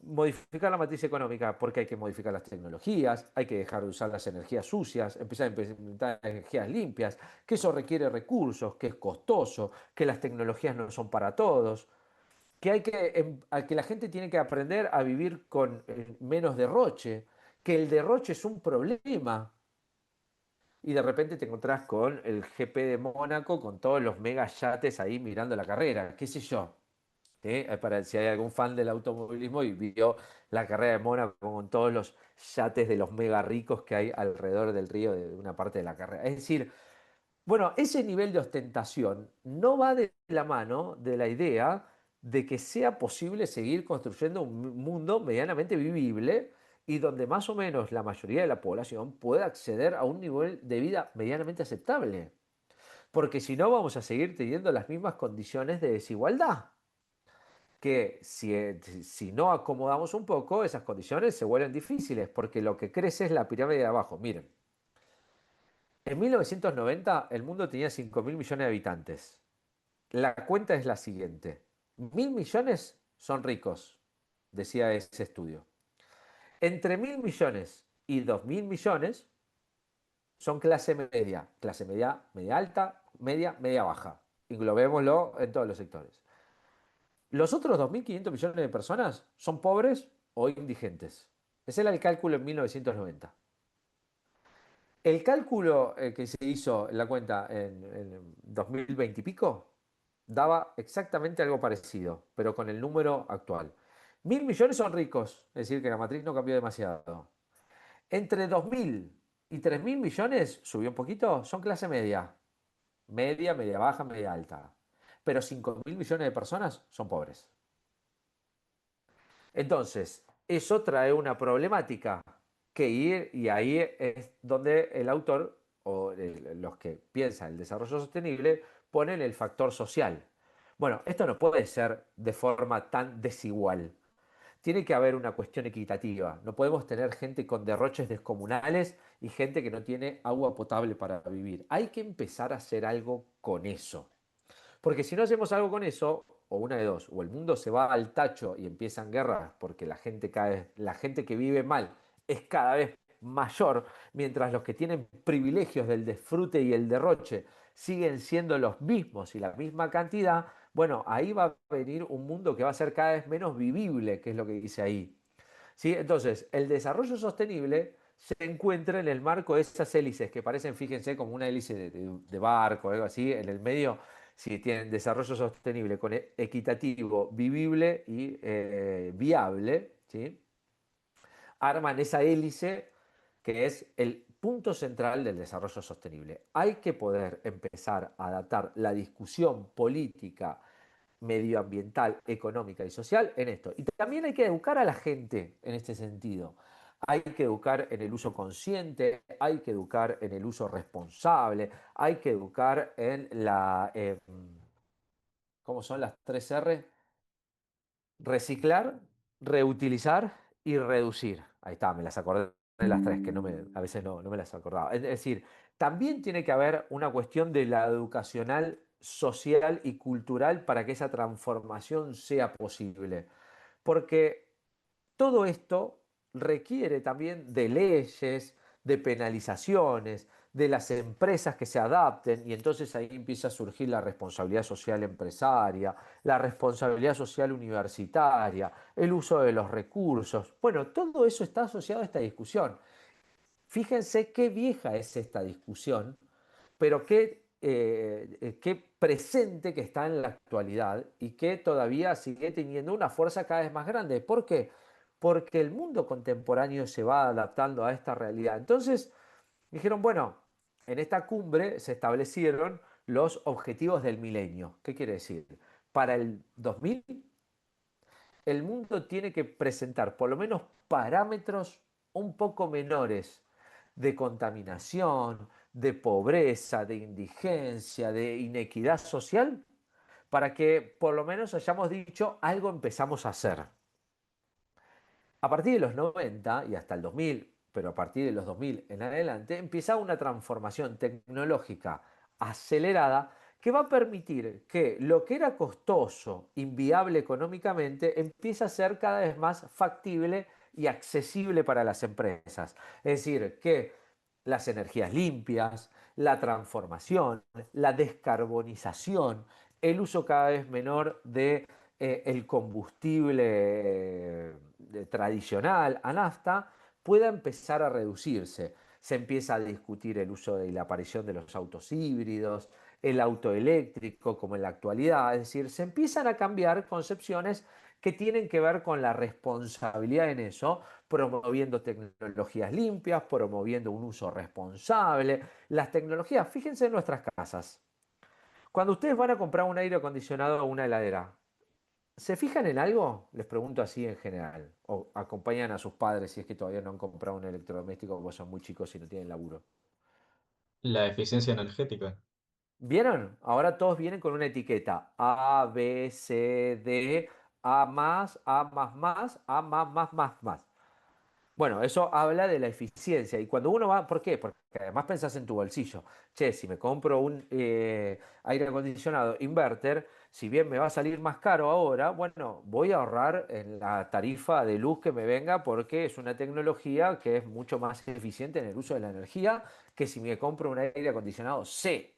modificar la matriz económica? Porque hay que modificar las tecnologías, hay que dejar de usar las energías sucias, empezar a implementar energías limpias, que eso requiere recursos, que es costoso, que las tecnologías no son para todos, que la gente tiene que aprender a vivir con menos derroche, que el derroche es un problema. Y de repente te encontrás con el GP de Mónaco, con todos los mega yates ahí mirando la carrera, qué sé yo. ¿Sí? Para si hay algún fan del automovilismo y vio la carrera de Mónaco con todos los yates de los mega ricos que hay alrededor del río de una parte de la carrera. Es decir, bueno, ese nivel de ostentación no va de la mano de la idea de que sea posible seguir construyendo un mundo medianamente vivible y donde más o menos la mayoría de la población pueda acceder a un nivel de vida medianamente aceptable. Porque si no vamos a seguir teniendo las mismas condiciones de desigualdad, que si no acomodamos un poco, esas condiciones se vuelven difíciles, porque lo que crece es la pirámide de abajo. Miren, En 1990 el mundo tenía 5.000 millones de habitantes. La cuenta es la siguiente. 1.000 millones son ricos, decía ese estudio. Entre 1.000 millones y 2.000 millones son clase media, media alta, media, media baja. Englobémoslo en todos los sectores. Los otros 2.500 millones de personas son pobres o indigentes. Ese era el cálculo en 1990. El cálculo que se hizo en la cuenta en 2020 y pico daba exactamente algo parecido, pero con el número actual. 1.000 millones son ricos, es decir, que la matriz no cambió demasiado. Entre 2.000 y 3.000 millones, subió un poquito, son clase media. Media, media baja, media alta. Pero 5.000 millones de personas son pobres. Entonces, eso trae una problemática que ir, y ahí es donde el autor o los que piensan el desarrollo sostenible ponen el factor social. Bueno, esto no puede ser de forma tan desigual. Tiene que haber una cuestión equitativa. No podemos tener gente con derroches descomunales y gente que no tiene agua potable para vivir. Hay que empezar a hacer algo con eso. Porque si no hacemos algo con eso, o una de dos, o el mundo se va al tacho y empiezan guerras porque la gente que vive mal es cada vez mayor, mientras los que tienen privilegios del disfrute y el derroche siguen siendo los mismos y la misma cantidad, bueno, ahí va a venir un mundo que va a ser cada vez menos vivible, que es lo que dice ahí. ¿Sí? Entonces, el desarrollo sostenible se encuentra en el marco de esas hélices que parecen, fíjense, como una hélice de barco o algo así, en el medio, si tienen desarrollo sostenible con equitativo, vivible y viable, ¿sí? Arman esa hélice que es el punto central del desarrollo sostenible. Hay que poder empezar a adaptar la discusión política, medioambiental, económica y social en esto. Y también hay que educar a la gente en este sentido. Hay que educar en el uso consciente, hay que educar en el uso responsable, hay que educar en la... ¿cómo son las 3 R? Reciclar, reutilizar y reducir. Ahí está, me las acordé de las tres, que a veces no me las acordaba. Es decir, también tiene que haber una cuestión de la educacional, social y cultural para que esa transformación sea posible. Porque todo esto requiere también de leyes, de penalizaciones, de las empresas que se adapten y entonces ahí empieza a surgir la responsabilidad social empresaria, la responsabilidad social universitaria, el uso de los recursos. Bueno, todo eso está asociado a esta discusión. Fíjense qué vieja es esta discusión, pero qué presente que está en la actualidad y que todavía sigue teniendo una fuerza cada vez más grande. ¿Por qué? Porque el mundo contemporáneo se va adaptando a esta realidad. Entonces dijeron, bueno, en esta cumbre se establecieron los objetivos del milenio. ¿Qué quiere decir? Para el 2000 el mundo tiene que presentar por lo menos parámetros un poco menores de contaminación, de pobreza, de indigencia, de inequidad social, para que por lo menos hayamos dicho algo empezamos a hacer. A partir de los 90 y hasta el 2000, pero a partir de los 2000 en adelante, empieza una transformación tecnológica acelerada que va a permitir que lo que era costoso, inviable económicamente, empiece a ser cada vez más factible y accesible para las empresas. Es decir, que las energías limpias, la transformación, la descarbonización, el uso cada vez menor de el combustible tradicional a nafta pueda empezar a reducirse. Se empieza a discutir el uso y la aparición de los autos híbridos, el auto eléctrico como en la actualidad, es decir, se empiezan a cambiar concepciones que tienen que ver con la responsabilidad en eso, promoviendo tecnologías limpias, promoviendo un uso responsable. Las tecnologías, fíjense en nuestras casas. Cuando ustedes van a comprar un aire acondicionado o una heladera, ¿se fijan en algo? Les pregunto así en general. O acompañan a sus padres si es que todavía no han comprado un electrodoméstico porque son muy chicos y no tienen laburo. La eficiencia energética. ¿Vieron? Ahora todos vienen con una etiqueta. A, B, C, D, A más, A más, A más, más, más, más. Bueno, eso habla de la eficiencia. Y cuando uno va, ¿por qué? Porque además pensás en tu bolsillo. Che, si me compro un aire acondicionado inverter, si bien me va a salir más caro ahora, bueno, voy a ahorrar en la tarifa de luz que me venga porque es una tecnología que es mucho más eficiente en el uso de la energía que si me compro un aire acondicionado C,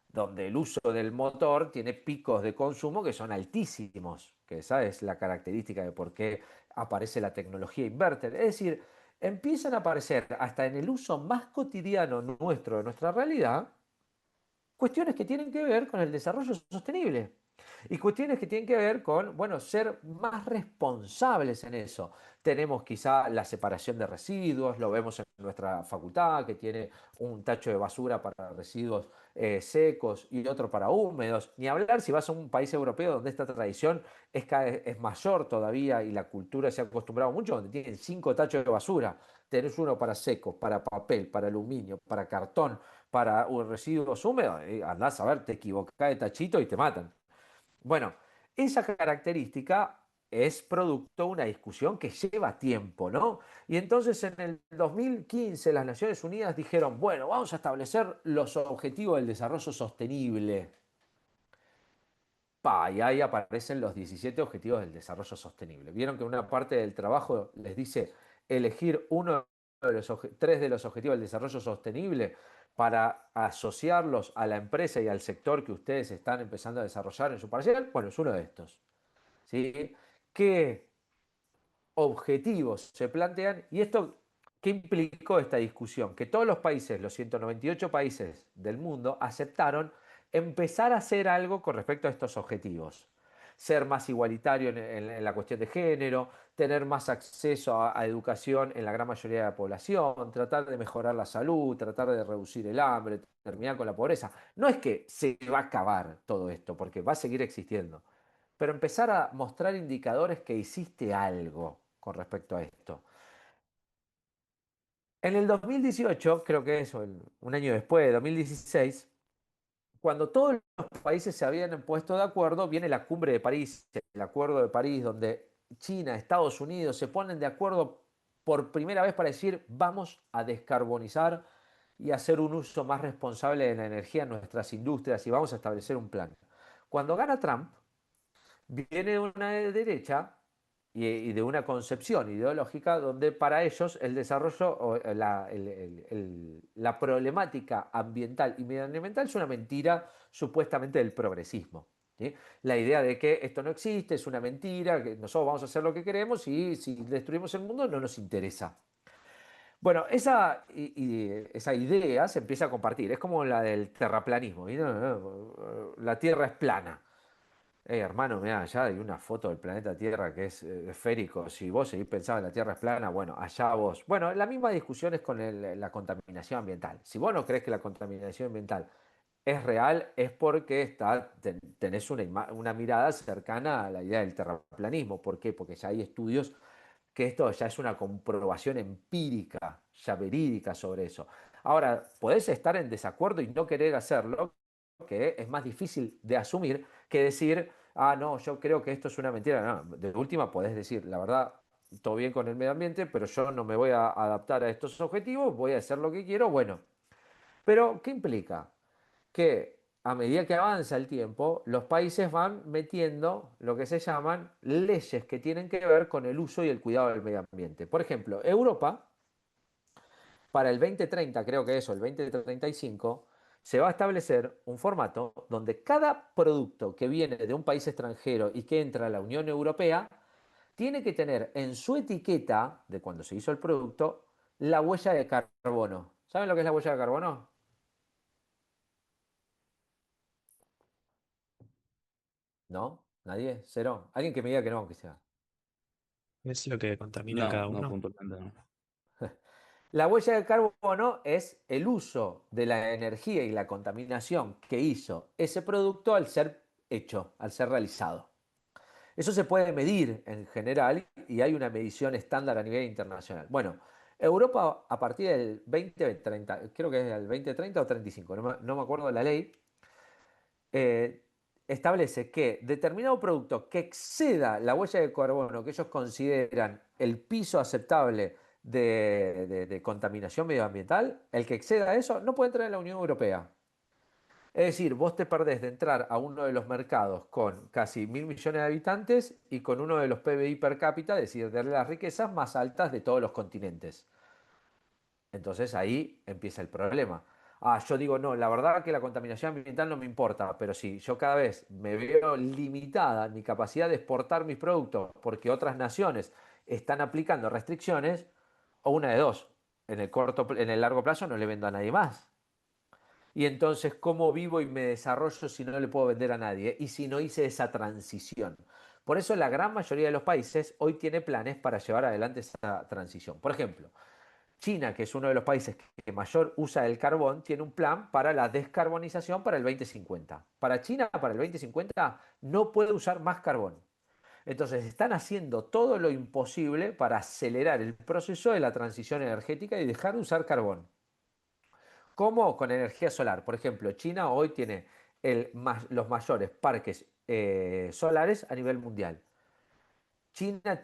donde el uso del motor tiene picos de consumo que son altísimos, que esa es la característica de por qué aparece la tecnología inverter. Es decir, empiezan a aparecer hasta en el uso más cotidiano nuestro, de nuestra realidad, cuestiones que tienen que ver con el desarrollo sostenible. Y cuestiones que tienen que ver con, bueno, ser más responsables en eso. Tenemos quizá la separación de residuos, lo vemos en nuestra facultad, que tiene un tacho de basura para residuos secos y otro para húmedos. Ni hablar si vas a un país europeo donde esta tradición es mayor todavía y la cultura se ha acostumbrado mucho, donde tienen 5 tachos de basura. Tenés uno para secos, para papel, para aluminio, para cartón, para residuos húmedos. Andás a ver, te equivocás de tachito y te matan. Bueno, esa característica es producto de una discusión que lleva tiempo, ¿no? Y entonces en el 2015 las Naciones Unidas dijeron, bueno, vamos a establecer los objetivos del desarrollo sostenible. Y ahí aparecen los 17 objetivos del desarrollo sostenible. Vieron que una parte del trabajo les dice elegir tres de los objetivos del desarrollo sostenible para asociarlos a la empresa y al sector que ustedes están empezando a desarrollar en su parcial. Bueno, es uno de estos. ¿Sí? ¿Qué objetivos se plantean? ¿Y esto qué implicó esta discusión? Que todos los países, los 198 países del mundo, aceptaron empezar a hacer algo con respecto a estos objetivos. Ser más igualitario en la cuestión de género, tener más acceso a educación en la gran mayoría de la población, tratar de mejorar la salud, tratar de reducir el hambre, terminar con la pobreza. No es que se va a acabar todo esto, porque va a seguir existiendo, pero empezar a mostrar indicadores que hiciste algo con respecto a esto. En el 2018, creo que es un año después, 2016, cuando todos los países se habían puesto de acuerdo, viene la cumbre de París, el Acuerdo de París, donde China, Estados Unidos se ponen de acuerdo por primera vez para decir vamos a descarbonizar y hacer un uso más responsable de la energía en nuestras industrias y vamos a establecer un plan. Cuando gana Trump, viene de una derecha y de una concepción ideológica donde para ellos el desarrollo o la problemática ambiental y medioambiental es una mentira supuestamente del progresismo. ¿Sí? La idea de que esto no existe es una mentira, que nosotros vamos a hacer lo que queremos y si destruimos el mundo no nos interesa. Bueno, esa idea se empieza a compartir, es como la del terraplanismo. La Tierra es plana. Hermano, mira, allá hay una foto del planeta Tierra que es esférico. Si vos seguís pensando en la Tierra es plana, bueno, allá vos. Bueno, la misma discusión es con la contaminación ambiental. Si vos no crees que la contaminación ambiental es real, es porque tenés una mirada cercana a la idea del terraplanismo. ¿Por qué? Porque ya hay estudios que esto ya es una comprobación empírica, ya verídica sobre eso. Ahora, podés estar en desacuerdo y no querer hacerlo, que es más difícil de asumir que decir, ah, no, yo creo que esto es una mentira. No, de última podés decir, la verdad, todo bien con el medio ambiente, pero yo no me voy a adaptar a estos objetivos, voy a hacer lo que quiero, bueno. Pero, ¿qué implica? Que a medida que avanza el tiempo, los países van metiendo lo que se llaman leyes que tienen que ver con el uso y el cuidado del medio ambiente. Por ejemplo, Europa, para el 2030, creo que eso, el 2035, se va a establecer un formato donde cada producto que viene de un país extranjero y que entra a la Unión Europea tiene que tener en su etiqueta de cuando se hizo el producto la huella de carbono. ¿Saben lo que es la huella de carbono? ¿No? ¿Nadie? ¿Cero? Alguien que me diga que no, aunque sea. ¿Es lo que contamina No, cada no, uno? puntualmente no. La huella de carbono es el uso de la energía y la contaminación que hizo ese producto al ser hecho, al ser realizado. Eso se puede medir en general y hay una medición estándar a nivel internacional. Bueno, Europa a partir del 2030, creo que es el 2030 o 35, no me acuerdo de la ley, eh, establece que determinado producto que exceda la huella de carbono que ellos consideran el piso aceptable de contaminación medioambiental, el que exceda eso no puede entrar en la Unión Europea. Es decir, vos te perdés de entrar a uno de los mercados con casi 1.000 millones de habitantes y con uno de los PBI per cápita, es decir, de las riquezas más altas de todos los continentes. Entonces ahí empieza el problema. Yo digo, no, la verdad que la contaminación ambiental no me importa, pero si yo cada vez me veo limitada en mi capacidad de exportar mis productos porque otras naciones están aplicando restricciones, o una de dos, en el largo plazo no le vendo a nadie más. Y entonces, ¿cómo vivo y me desarrollo si no le puedo vender a nadie? Y si no hice esa transición. Por eso la gran mayoría de los países hoy tiene planes para llevar adelante esa transición. Por ejemplo, China, que es uno de los países que mayor usa el carbón, tiene un plan para la descarbonización para el 2050. Para China, para el 2050, no puede usar más carbón. Entonces, están haciendo todo lo imposible para acelerar el proceso de la transición energética y dejar de usar carbón. ¿Cómo? Con energía solar. Por ejemplo, China hoy tiene los mayores parques solares a nivel mundial. China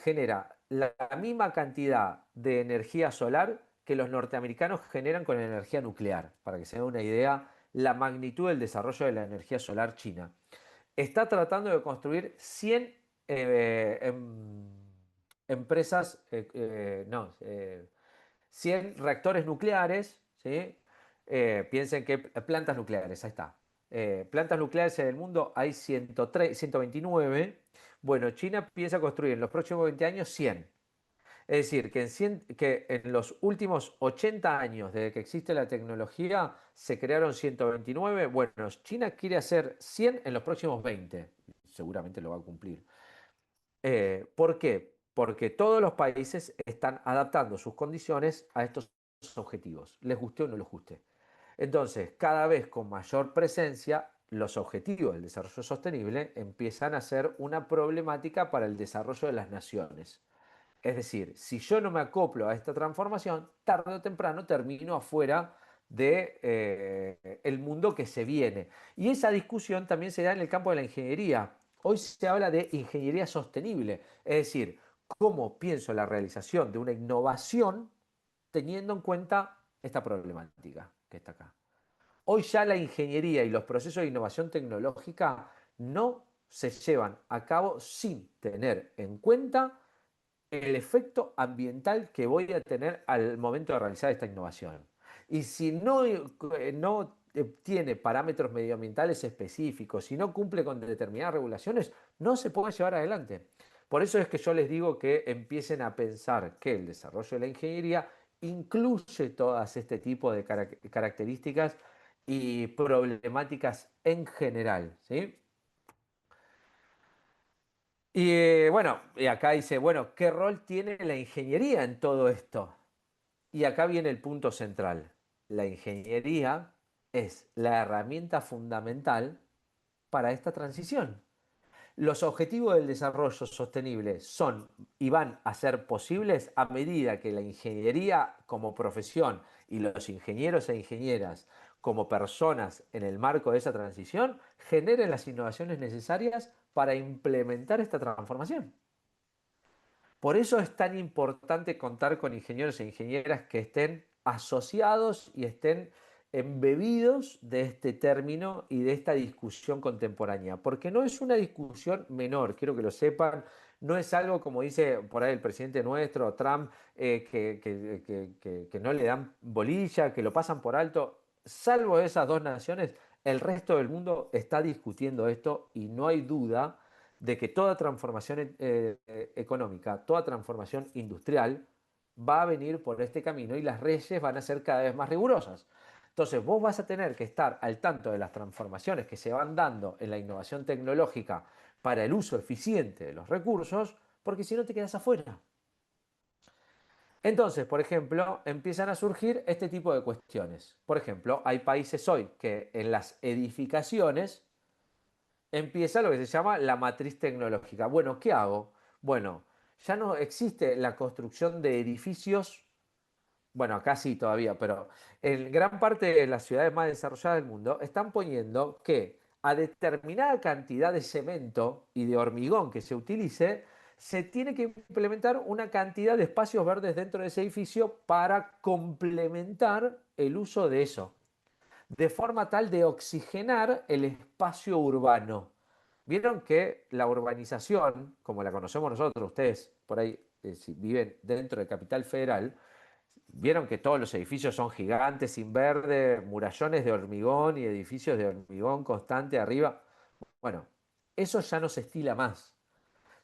genera la misma cantidad de energía solar que los norteamericanos generan con energía nuclear, para que se den una idea la magnitud del desarrollo de la energía solar china. Está tratando de construir 100 empresas, 100 reactores nucleares, ¿sí? Piensen que plantas nucleares, ahí está. Plantas nucleares en el mundo hay 129. Bueno, China piensa construir en los próximos 20 años 100. Es decir, que en los últimos 80 años desde que existe la tecnología se crearon 129. Bueno, China quiere hacer 100 en los próximos 20. Seguramente lo va a cumplir. ¿Por qué? Porque todos los países están adaptando sus condiciones a estos objetivos, les guste o no les guste. Entonces, cada vez con mayor presencia, los objetivos del desarrollo sostenible empiezan a ser una problemática para el desarrollo de las naciones. Es decir, si yo no me acoplo a esta transformación, tarde o temprano termino afuera del mundo que se viene. Y esa discusión también se da en el campo de la ingeniería. Hoy se habla de ingeniería sostenible, es decir, cómo pienso la realización de una innovación teniendo en cuenta esta problemática que está acá. Hoy ya la ingeniería y los procesos de innovación tecnológica no se llevan a cabo sin tener en cuenta el efecto ambiental que voy a tener al momento de realizar esta innovación. Y si no tiene parámetros medioambientales específicos, si no cumple con determinadas regulaciones, no se puede llevar adelante. Por eso es que yo les digo que empiecen a pensar que el desarrollo de la ingeniería incluye todas este tipo de características y problemáticas en general, ¿sí? Y bueno, y acá dice, bueno, ¿qué rol tiene la ingeniería en todo esto? Y acá viene el punto central. La ingeniería es la herramienta fundamental para esta transición. Los objetivos del desarrollo sostenible son y van a ser posibles a medida que la ingeniería como profesión y los ingenieros e ingenieras como personas en el marco de esa transición generen las innovaciones necesarias para implementar esta transformación. Por eso es tan importante contar con ingenieros e ingenieras que estén asociados y estén embebidos de este término y de esta discusión contemporánea, porque no es una discusión menor, quiero que lo sepan, no es algo como dice por ahí el presidente nuestro, Trump, que no le dan bolilla, que lo pasan por alto. Salvo esas dos naciones, el resto del mundo está discutiendo esto y no hay duda de que toda transformación económica, toda transformación industrial va a venir por este camino y las leyes van a ser cada vez más rigurosas. Entonces vos vas a tener que estar al tanto de las transformaciones que se van dando en la innovación tecnológica para el uso eficiente de los recursos, porque si no te quedas afuera. Entonces, por ejemplo, empiezan a surgir este tipo de cuestiones. Por ejemplo, hay países hoy que en las edificaciones empieza lo que se llama la matriz tecnológica. Bueno, ¿qué hago? Bueno, ya no existe la construcción de edificios, bueno, acá sí todavía, pero en gran parte de las ciudades más desarrolladas del mundo están poniendo que a determinada cantidad de cemento y de hormigón que se utilice, se tiene que implementar una cantidad de espacios verdes dentro de ese edificio para complementar el uso de eso, de forma tal de oxigenar el espacio urbano. Vieron que la urbanización, como la conocemos nosotros, ustedes por ahí, si viven dentro de Capital Federal, vieron que todos los edificios son gigantes, sin verde, murallones de hormigón y edificios de hormigón constante arriba. Bueno, eso ya no se estila más.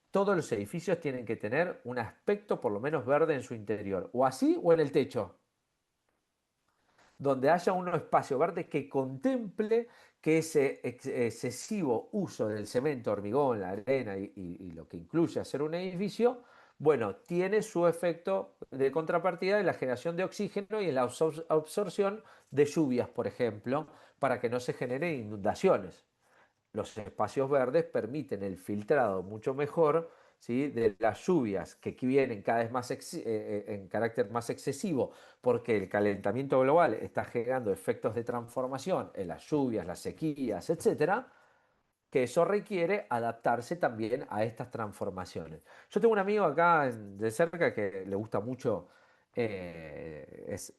Todos los edificios tienen que tener un aspecto por lo menos verde en su interior, o así o en el techo, donde haya un espacio verde que contemple que ese excesivo uso del cemento, hormigón, la arena y lo que incluye hacer un edificio, bueno, tiene su efecto de contrapartida en la generación de oxígeno y en la absorción de lluvias, por ejemplo, para que no se generen inundaciones. Los espacios verdes permiten el filtrado mucho mejor, ¿sí?, de las lluvias que vienen cada vez más en carácter más excesivo, porque el calentamiento global está generando efectos de transformación en las lluvias, las sequías, etcétera, que eso requiere adaptarse también a estas transformaciones. Yo tengo un amigo acá de cerca que le gusta mucho, es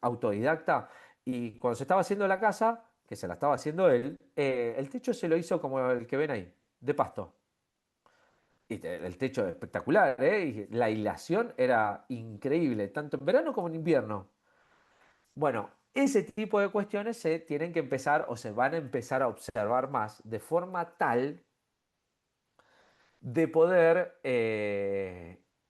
autodidacta, y cuando se estaba haciendo la casa, que se la estaba haciendo él, el techo se lo hizo como el que ven ahí, de pasto. Y el techo es espectacular, ¿eh? Y la hilación era increíble, tanto en verano como en invierno. Bueno, ese tipo de cuestiones se tienen que empezar o se van a empezar a observar más de forma tal de poder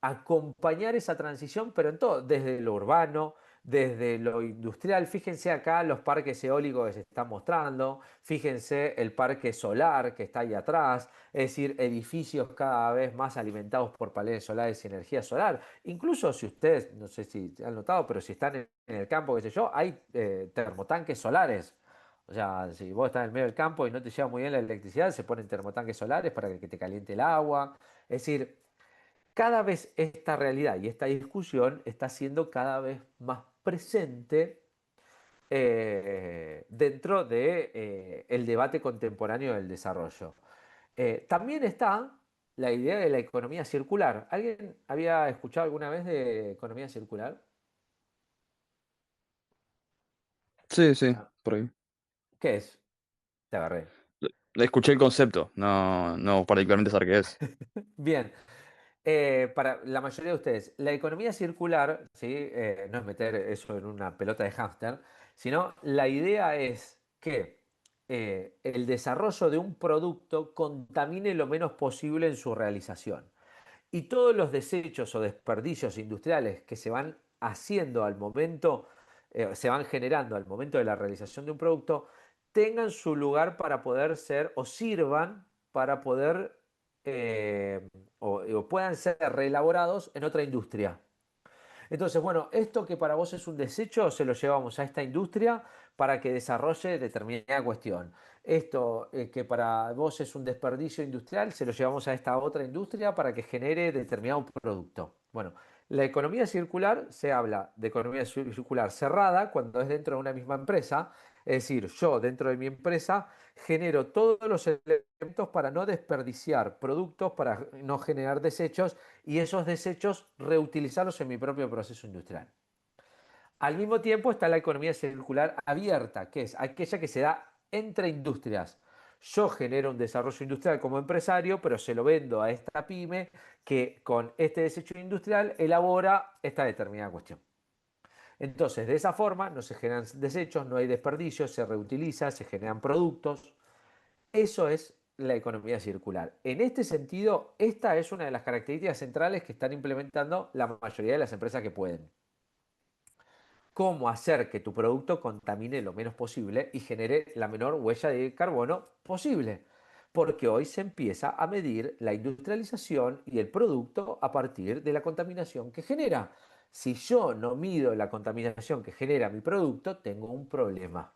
acompañar esa transición, pero en todo, desde lo urbano, desde lo industrial. Fíjense acá los parques eólicos que se están mostrando, fíjense el parque solar que está ahí atrás, es decir, edificios cada vez más alimentados por paneles solares y energía solar. Incluso si ustedes, no sé si han notado, pero si están en el campo, qué sé yo, hay termotanques solares. O sea, si vos estás en el medio del campo y no te lleva muy bien la electricidad, se ponen termotanques solares para que te caliente el agua. Es decir, cada vez esta realidad y esta discusión está siendo cada vez más presente dentro de, el debate contemporáneo del desarrollo. También está la idea de la economía circular. ¿Alguien había escuchado alguna vez de economía circular? Sí, sí, Ah, por ahí. ¿qué es? Te agarré. Escuché el concepto, no particularmente saber qué es. Bien. Para la mayoría de ustedes, la economía circular, ¿sí? No es meter eso en una pelota de hámster, sino la idea es que el desarrollo de un producto contamine lo menos posible en su realización. Y todos los desechos o desperdicios industriales que se van haciendo al momento, se van generando al momento de la realización de un producto, tengan su lugar para poder ser o sirvan para poder o puedan ser reelaborados en otra industria. Entonces, bueno, esto que para vos es un desecho, se lo llevamos a esta industria para que desarrolle determinada cuestión. Esto que para vos es un desperdicio industrial, se lo llevamos a esta otra industria para que genere determinado producto. Bueno, la economía circular se habla de economía circular cerrada cuando es dentro de una misma empresa. Es decir, yo dentro de mi empresa genero todos los elementos para no desperdiciar productos, para no generar desechos y esos desechos reutilizarlos en mi propio proceso industrial. Al mismo tiempo está la economía circular abierta, que es aquella que se da entre industrias. Yo genero un desarrollo industrial como empresario, pero se lo vendo a esta pyme que con este desecho industrial elabora esta determinada cuestión. Entonces, de esa forma no se generan desechos, no hay desperdicios, se reutiliza, se generan productos. Eso es la economía circular. En este sentido, esta es una de las características centrales que están implementando la mayoría de las empresas que pueden. Cómo hacer que tu producto contamine lo menos posible y genere la menor huella de carbono posible. Porque hoy se empieza a medir la industrialización y el producto a partir de la contaminación que genera. Si yo no mido la contaminación que genera mi producto, tengo un problema.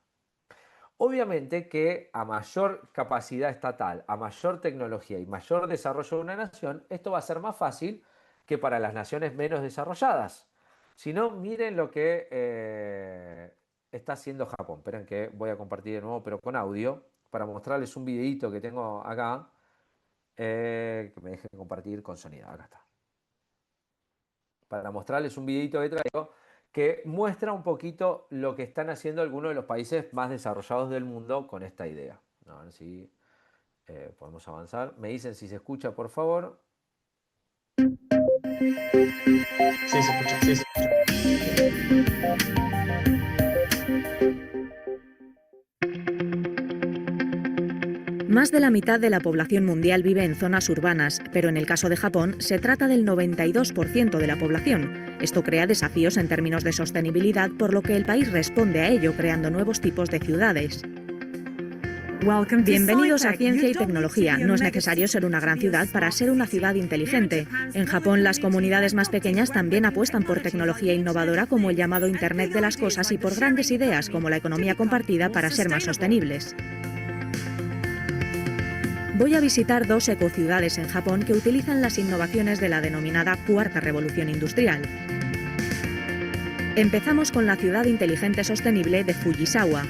Obviamente que a mayor capacidad estatal, a mayor tecnología y mayor desarrollo de una nación, esto va a ser más fácil que para las naciones menos desarrolladas. Si no, miren lo que está haciendo Japón. Esperen que voy a compartir de nuevo, pero con audio, para mostrarles un videito que tengo acá. Que me dejen compartir con sonido. Acá está. Para mostrarles un videito que traigo que muestra un poquito lo que están haciendo algunos de los países más desarrollados del mundo con esta idea. A ver si podemos avanzar. Me dicen si se escucha, por favor. Sí, se escucha, sí, se escucha. Más de la mitad de la población mundial vive en zonas urbanas, pero en el caso de Japón se trata del 92% de la población. Esto crea desafíos en términos de sostenibilidad, por lo que el país responde a ello creando nuevos tipos de ciudades. Bienvenidos a Ciencia y Tecnología. No es necesario ser una gran ciudad para ser una ciudad inteligente. En Japón, las comunidades más pequeñas también apuestan por tecnología innovadora como el llamado Internet de las Cosas y por grandes ideas como la economía compartida para ser más sostenibles. Voy a visitar 2 ecociudades en Japón que utilizan las innovaciones de la denominada Cuarta Revolución Industrial. Empezamos con la ciudad inteligente sostenible de Fujisawa.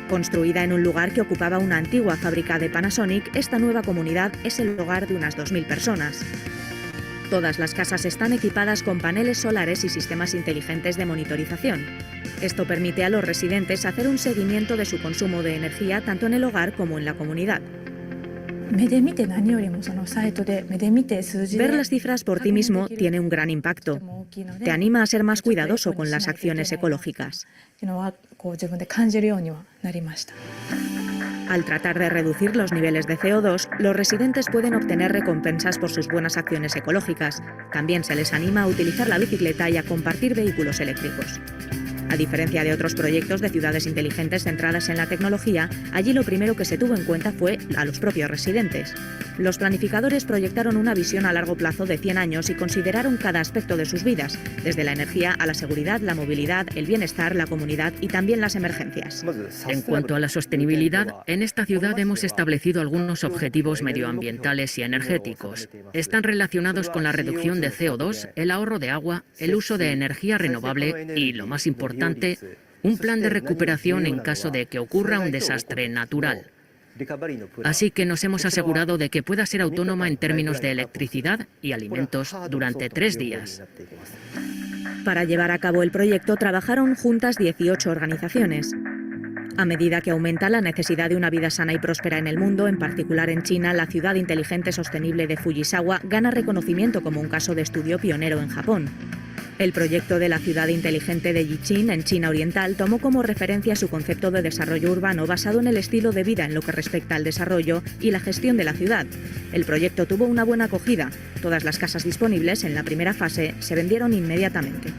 Construida en un lugar que ocupaba una antigua fábrica de Panasonic, esta nueva comunidad es el hogar de unas 2.000 personas. Todas las casas están equipadas con paneles solares y sistemas inteligentes de monitorización. Esto permite a los residentes hacer un seguimiento de su consumo de energía tanto en el hogar como en la comunidad. Ver las cifras por ti mismo tiene un gran impacto. Te anima a ser más cuidadoso con las acciones ecológicas. Al tratar de reducir los niveles de CO2, los residentes pueden obtener recompensas por sus buenas acciones ecológicas. También se les anima a utilizar la bicicleta y a compartir vehículos eléctricos. A diferencia de otros proyectos de ciudades inteligentes centradas en la tecnología, allí lo primero que se tuvo en cuenta fue a los propios residentes. Los planificadores proyectaron una visión a largo plazo de 100 años y consideraron cada aspecto de sus vidas, desde la energía a la seguridad, la movilidad, el bienestar, la comunidad y también las emergencias. En cuanto a la sostenibilidad, en esta ciudad hemos establecido algunos objetivos medioambientales y energéticos. Están relacionados con la reducción de CO2, el ahorro de agua, el uso de energía renovable y, lo más importante, un plan de recuperación en caso de que ocurra un desastre natural. Así que nos hemos asegurado de que pueda ser autónoma en términos de electricidad y alimentos durante 3 días. Para llevar a cabo el proyecto trabajaron juntas 18 organizaciones. A medida que aumenta la necesidad de una vida sana y próspera en el mundo, en particular en China, la ciudad inteligente sostenible de Fujisawa gana reconocimiento como un caso de estudio pionero en Japón. El proyecto de la ciudad inteligente de Yichin, en China Oriental, tomó como referencia su concepto de desarrollo urbano basado en el estilo de vida en lo que respecta al desarrollo y la gestión de la ciudad. El proyecto tuvo una buena acogida. Todas las casas disponibles en la primera fase se vendieron inmediatamente.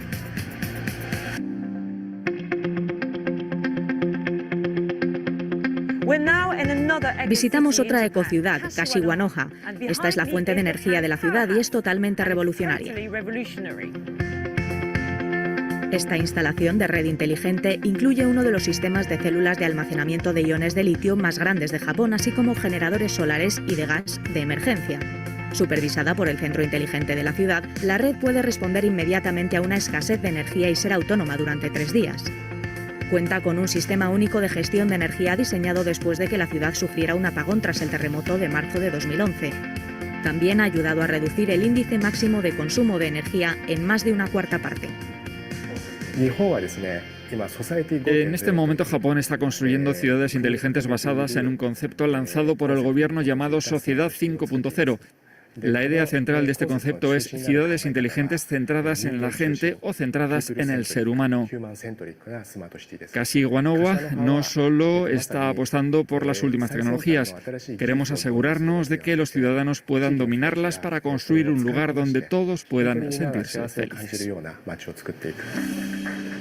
Visitamos otra ecociudad, Kashiwanoha. Esta es la fuente de energía de la ciudad y es totalmente revolucionaria. Esta instalación de red inteligente incluye uno de los sistemas de células de almacenamiento de iones de litio más grandes de Japón, así como generadores solares y de gas de emergencia. Supervisada por el centro inteligente de la ciudad, la red puede responder inmediatamente a una escasez de energía y ser autónoma durante 3 días. Cuenta con un sistema único de gestión de energía diseñado después de que la ciudad sufriera un apagón tras el terremoto de marzo de 2011. También ha ayudado a reducir el índice máximo de consumo de energía en más de 1/4 parte. En este momento Japón está construyendo ciudades inteligentes basadas en un concepto lanzado por el gobierno llamado Sociedad 5.0. La idea central de este concepto es ciudades inteligentes centradas en la gente o centradas en el ser humano. Kashiwanoha no solo está apostando por las últimas tecnologías, queremos asegurarnos de que los ciudadanos puedan dominarlas para construir un lugar donde todos puedan sentirse felices.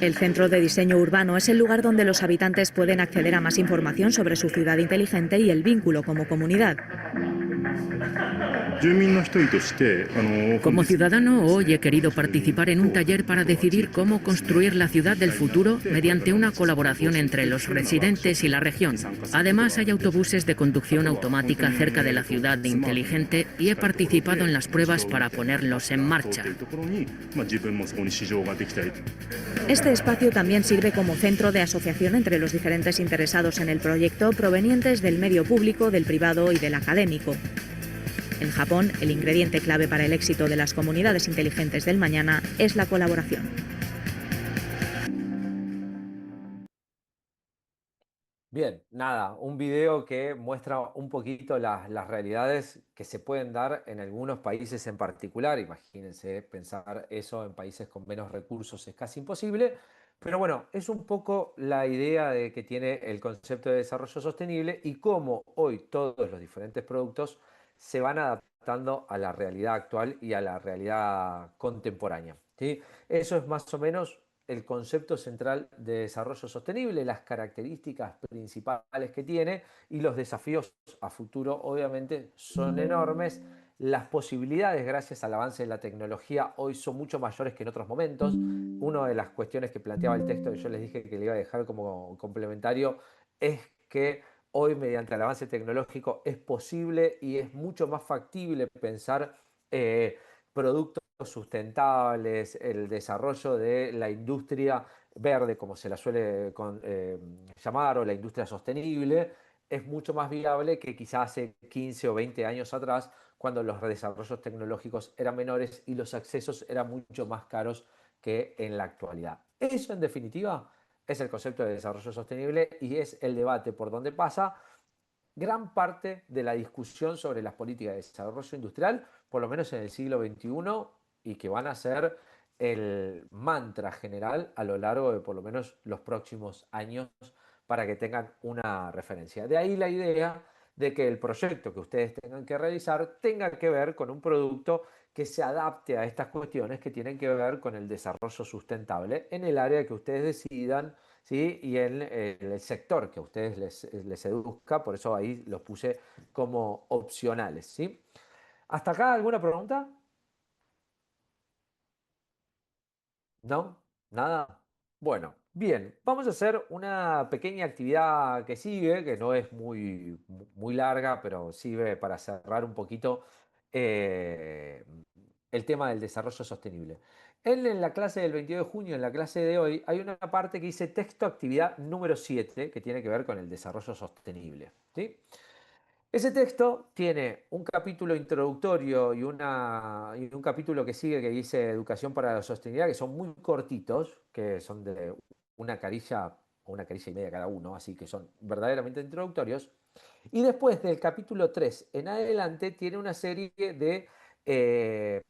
El Centro de Diseño Urbano es el lugar donde los habitantes pueden acceder a más información sobre su ciudad inteligente y el vínculo como comunidad. Como ciudadano, hoy he querido participar en un taller para decidir cómo construir la ciudad del futuro mediante una colaboración entre los residentes y la región. Además, hay autobuses de conducción automática cerca de la ciudad inteligente y he participado en las pruebas para ponerlos en marcha. Este espacio también sirve como centro de asociación entre los diferentes interesados en el proyecto provenientes del medio público, del privado y del académico. En Japón, el ingrediente clave para el éxito de las comunidades inteligentes del mañana es la colaboración. Bien, nada, un video que muestra un poquito las realidades que se pueden dar en algunos países en particular. Imagínense, pensar eso en países con menos recursos es casi imposible. Pero bueno, es un poco la idea de que tiene el concepto de desarrollo sostenible y cómo hoy todos los diferentes productos se van adaptando a la realidad actual y a la realidad contemporánea, ¿sí? Eso es más o menos el concepto central de desarrollo sostenible, las características principales que tiene y los desafíos a futuro obviamente son enormes. Las posibilidades gracias al avance de la tecnología hoy son mucho mayores que en otros momentos. Una de las cuestiones que planteaba el texto que yo les dije que le iba a dejar como complementario es que hoy mediante el avance tecnológico es posible y es mucho más factible pensar productos sustentables, el desarrollo de la industria verde, como se la suele llamar, o la industria sostenible, es mucho más viable que quizás hace 15 o 20 años atrás, cuando los desarrollos tecnológicos eran menores y los accesos eran mucho más caros que en la actualidad. Eso, en definitiva, es el concepto de desarrollo sostenible y es el debate por donde pasa gran parte de la discusión sobre las políticas de desarrollo industrial, por lo menos en el siglo XXI, y que van a ser el mantra general a lo largo de por lo menos los próximos años para que tengan una referencia. De ahí la idea de que el proyecto que ustedes tengan que realizar tenga que ver con un producto que se adapte a estas cuestiones que tienen que ver con el desarrollo sustentable en el área que ustedes decidan, ¿sí? Y en el sector que a ustedes les seduzca, por eso ahí los puse como opcionales, ¿sí? ¿Hasta acá alguna pregunta? ¿No? ¿Nada? Bueno, bien, vamos a hacer una pequeña actividad que sigue, que no es muy larga, pero sirve para cerrar un poquito eh, el tema del desarrollo sostenible. En la clase del 22 de junio, en la clase de hoy, hay una parte que dice texto actividad número 7, que tiene que ver con el desarrollo sostenible, ¿sí? Ese texto tiene un capítulo introductorio y un capítulo que sigue que dice Educación para la Sostenibilidad, que son muy cortitos, que son de una carilla o una carilla y media cada uno, así que son verdaderamente introductorios. Y después del capítulo 3 en adelante tiene una serie de eh,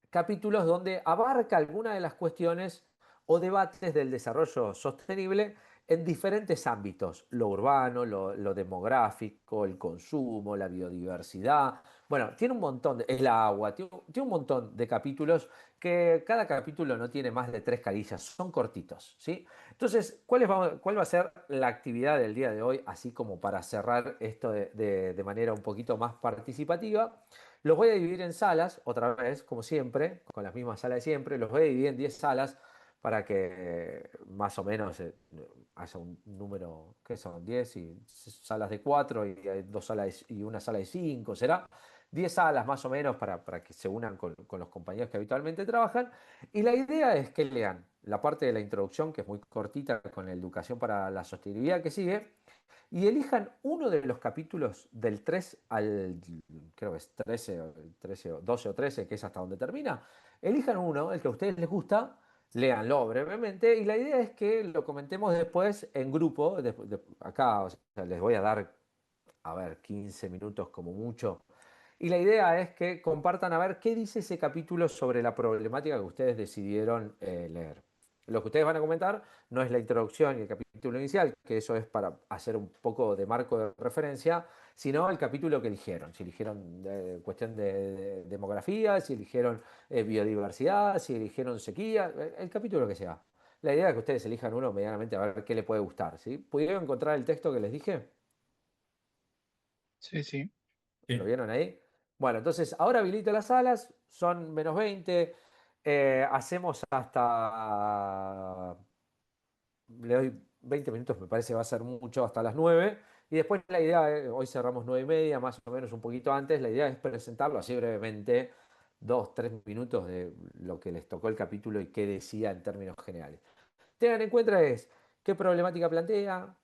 capítulos donde abarca algunas de las cuestiones o debates del desarrollo sostenible en diferentes ámbitos, lo urbano, lo demográfico, el consumo, la biodiversidad. Bueno, tiene un montón, el agua, tiene un montón de capítulos que cada capítulo no tiene más de 3 carillas, son cortitos, ¿sí? Entonces, ¿cuál va a ser la actividad del día de hoy? Así como para cerrar esto de manera un poquito más participativa. Los voy a dividir en salas, otra vez, como siempre, con las mismas salas de siempre. Los voy a dividir en 10 salas para que más o menos haya un número, ¿qué son? 10 y salas de 4 y hay 2 salas y una sala de 5, ¿será? 10 salas más o menos para que se unan con los compañeros que habitualmente trabajan. Y la idea es que lean la parte de la introducción, que es muy cortita, con la educación para la sostenibilidad que sigue, y elijan uno de los capítulos del 3 al, creo que es 13 o 12 o 13, que es hasta donde termina. Elijan uno, el que a ustedes les gusta, léanlo brevemente, y la idea es que lo comentemos después en grupo. Acá, o sea, les voy a dar, a ver, 15 minutos como mucho. Y la idea es que compartan a ver qué dice ese capítulo sobre la problemática que ustedes decidieron leer. Lo que ustedes van a comentar no es la introducción y el capítulo inicial, que eso es para hacer un poco de marco de referencia, sino el capítulo que eligieron. Si eligieron cuestión de demografía, si eligieron biodiversidad, si eligieron sequía, el capítulo que sea. La idea es que ustedes elijan uno medianamente a ver qué le puede gustar, ¿sí? ¿Pudieron encontrar el texto que les dije? Sí, sí. ¿Lo Sí. vieron ahí? Bueno, entonces ahora habilito las salas, son -20, hacemos hasta, le doy 20 minutos, me parece va a ser mucho, hasta las 9. Y después la idea, hoy cerramos 9:30, más o menos un poquito antes, la idea es presentarlo así brevemente, 2, 3 minutos de lo que les tocó el capítulo y qué decía en términos generales. Tengan en cuenta es qué problemática plantea,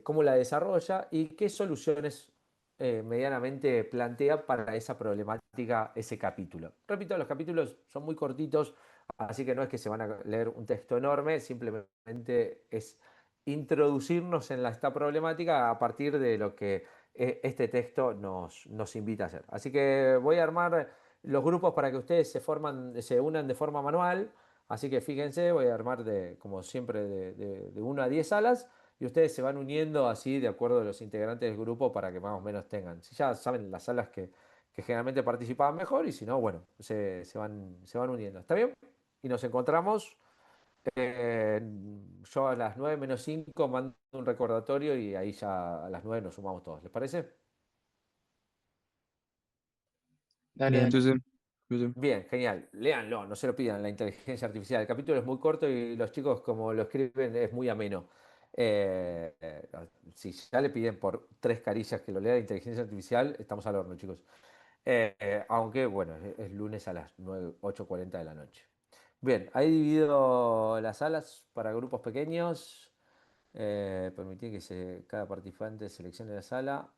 cómo la desarrolla y qué soluciones medianamente plantea para esa problemática ese capítulo. Repito, los capítulos son muy cortitos, así que no es que se van a leer un texto enorme, simplemente es introducirnos en esta problemática a partir de lo que este texto nos invita a hacer. Así que voy a armar los grupos para que ustedes se unan de forma manual. Así que fíjense, voy a armar como siempre de 1 a 10 salas y ustedes se van uniendo así de acuerdo a los integrantes del grupo para que más o menos tengan. Si ya saben las salas que generalmente participaban mejor y si no, bueno, se van uniendo. ¿Está bien? Y nos encontramos. eh, yo a las 9 menos 5 mando un recordatorio y ahí ya a las 9 nos sumamos todos. ¿Les parece? Dale, Bien. Sí, dale. sí. Sí, sí. Bien, genial. Léanlo, no se lo pidan, la inteligencia artificial. El capítulo es muy corto y los chicos, como lo escriben, es muy ameno. Eh, eh, si ya le piden por 3 caricias que lo lea la inteligencia artificial, estamos al horno, chicos. Aunque, bueno, es lunes a las 8:40 de la noche. Bien, ahí dividido las salas para grupos pequeños. Permitir que cada participante seleccione la sala.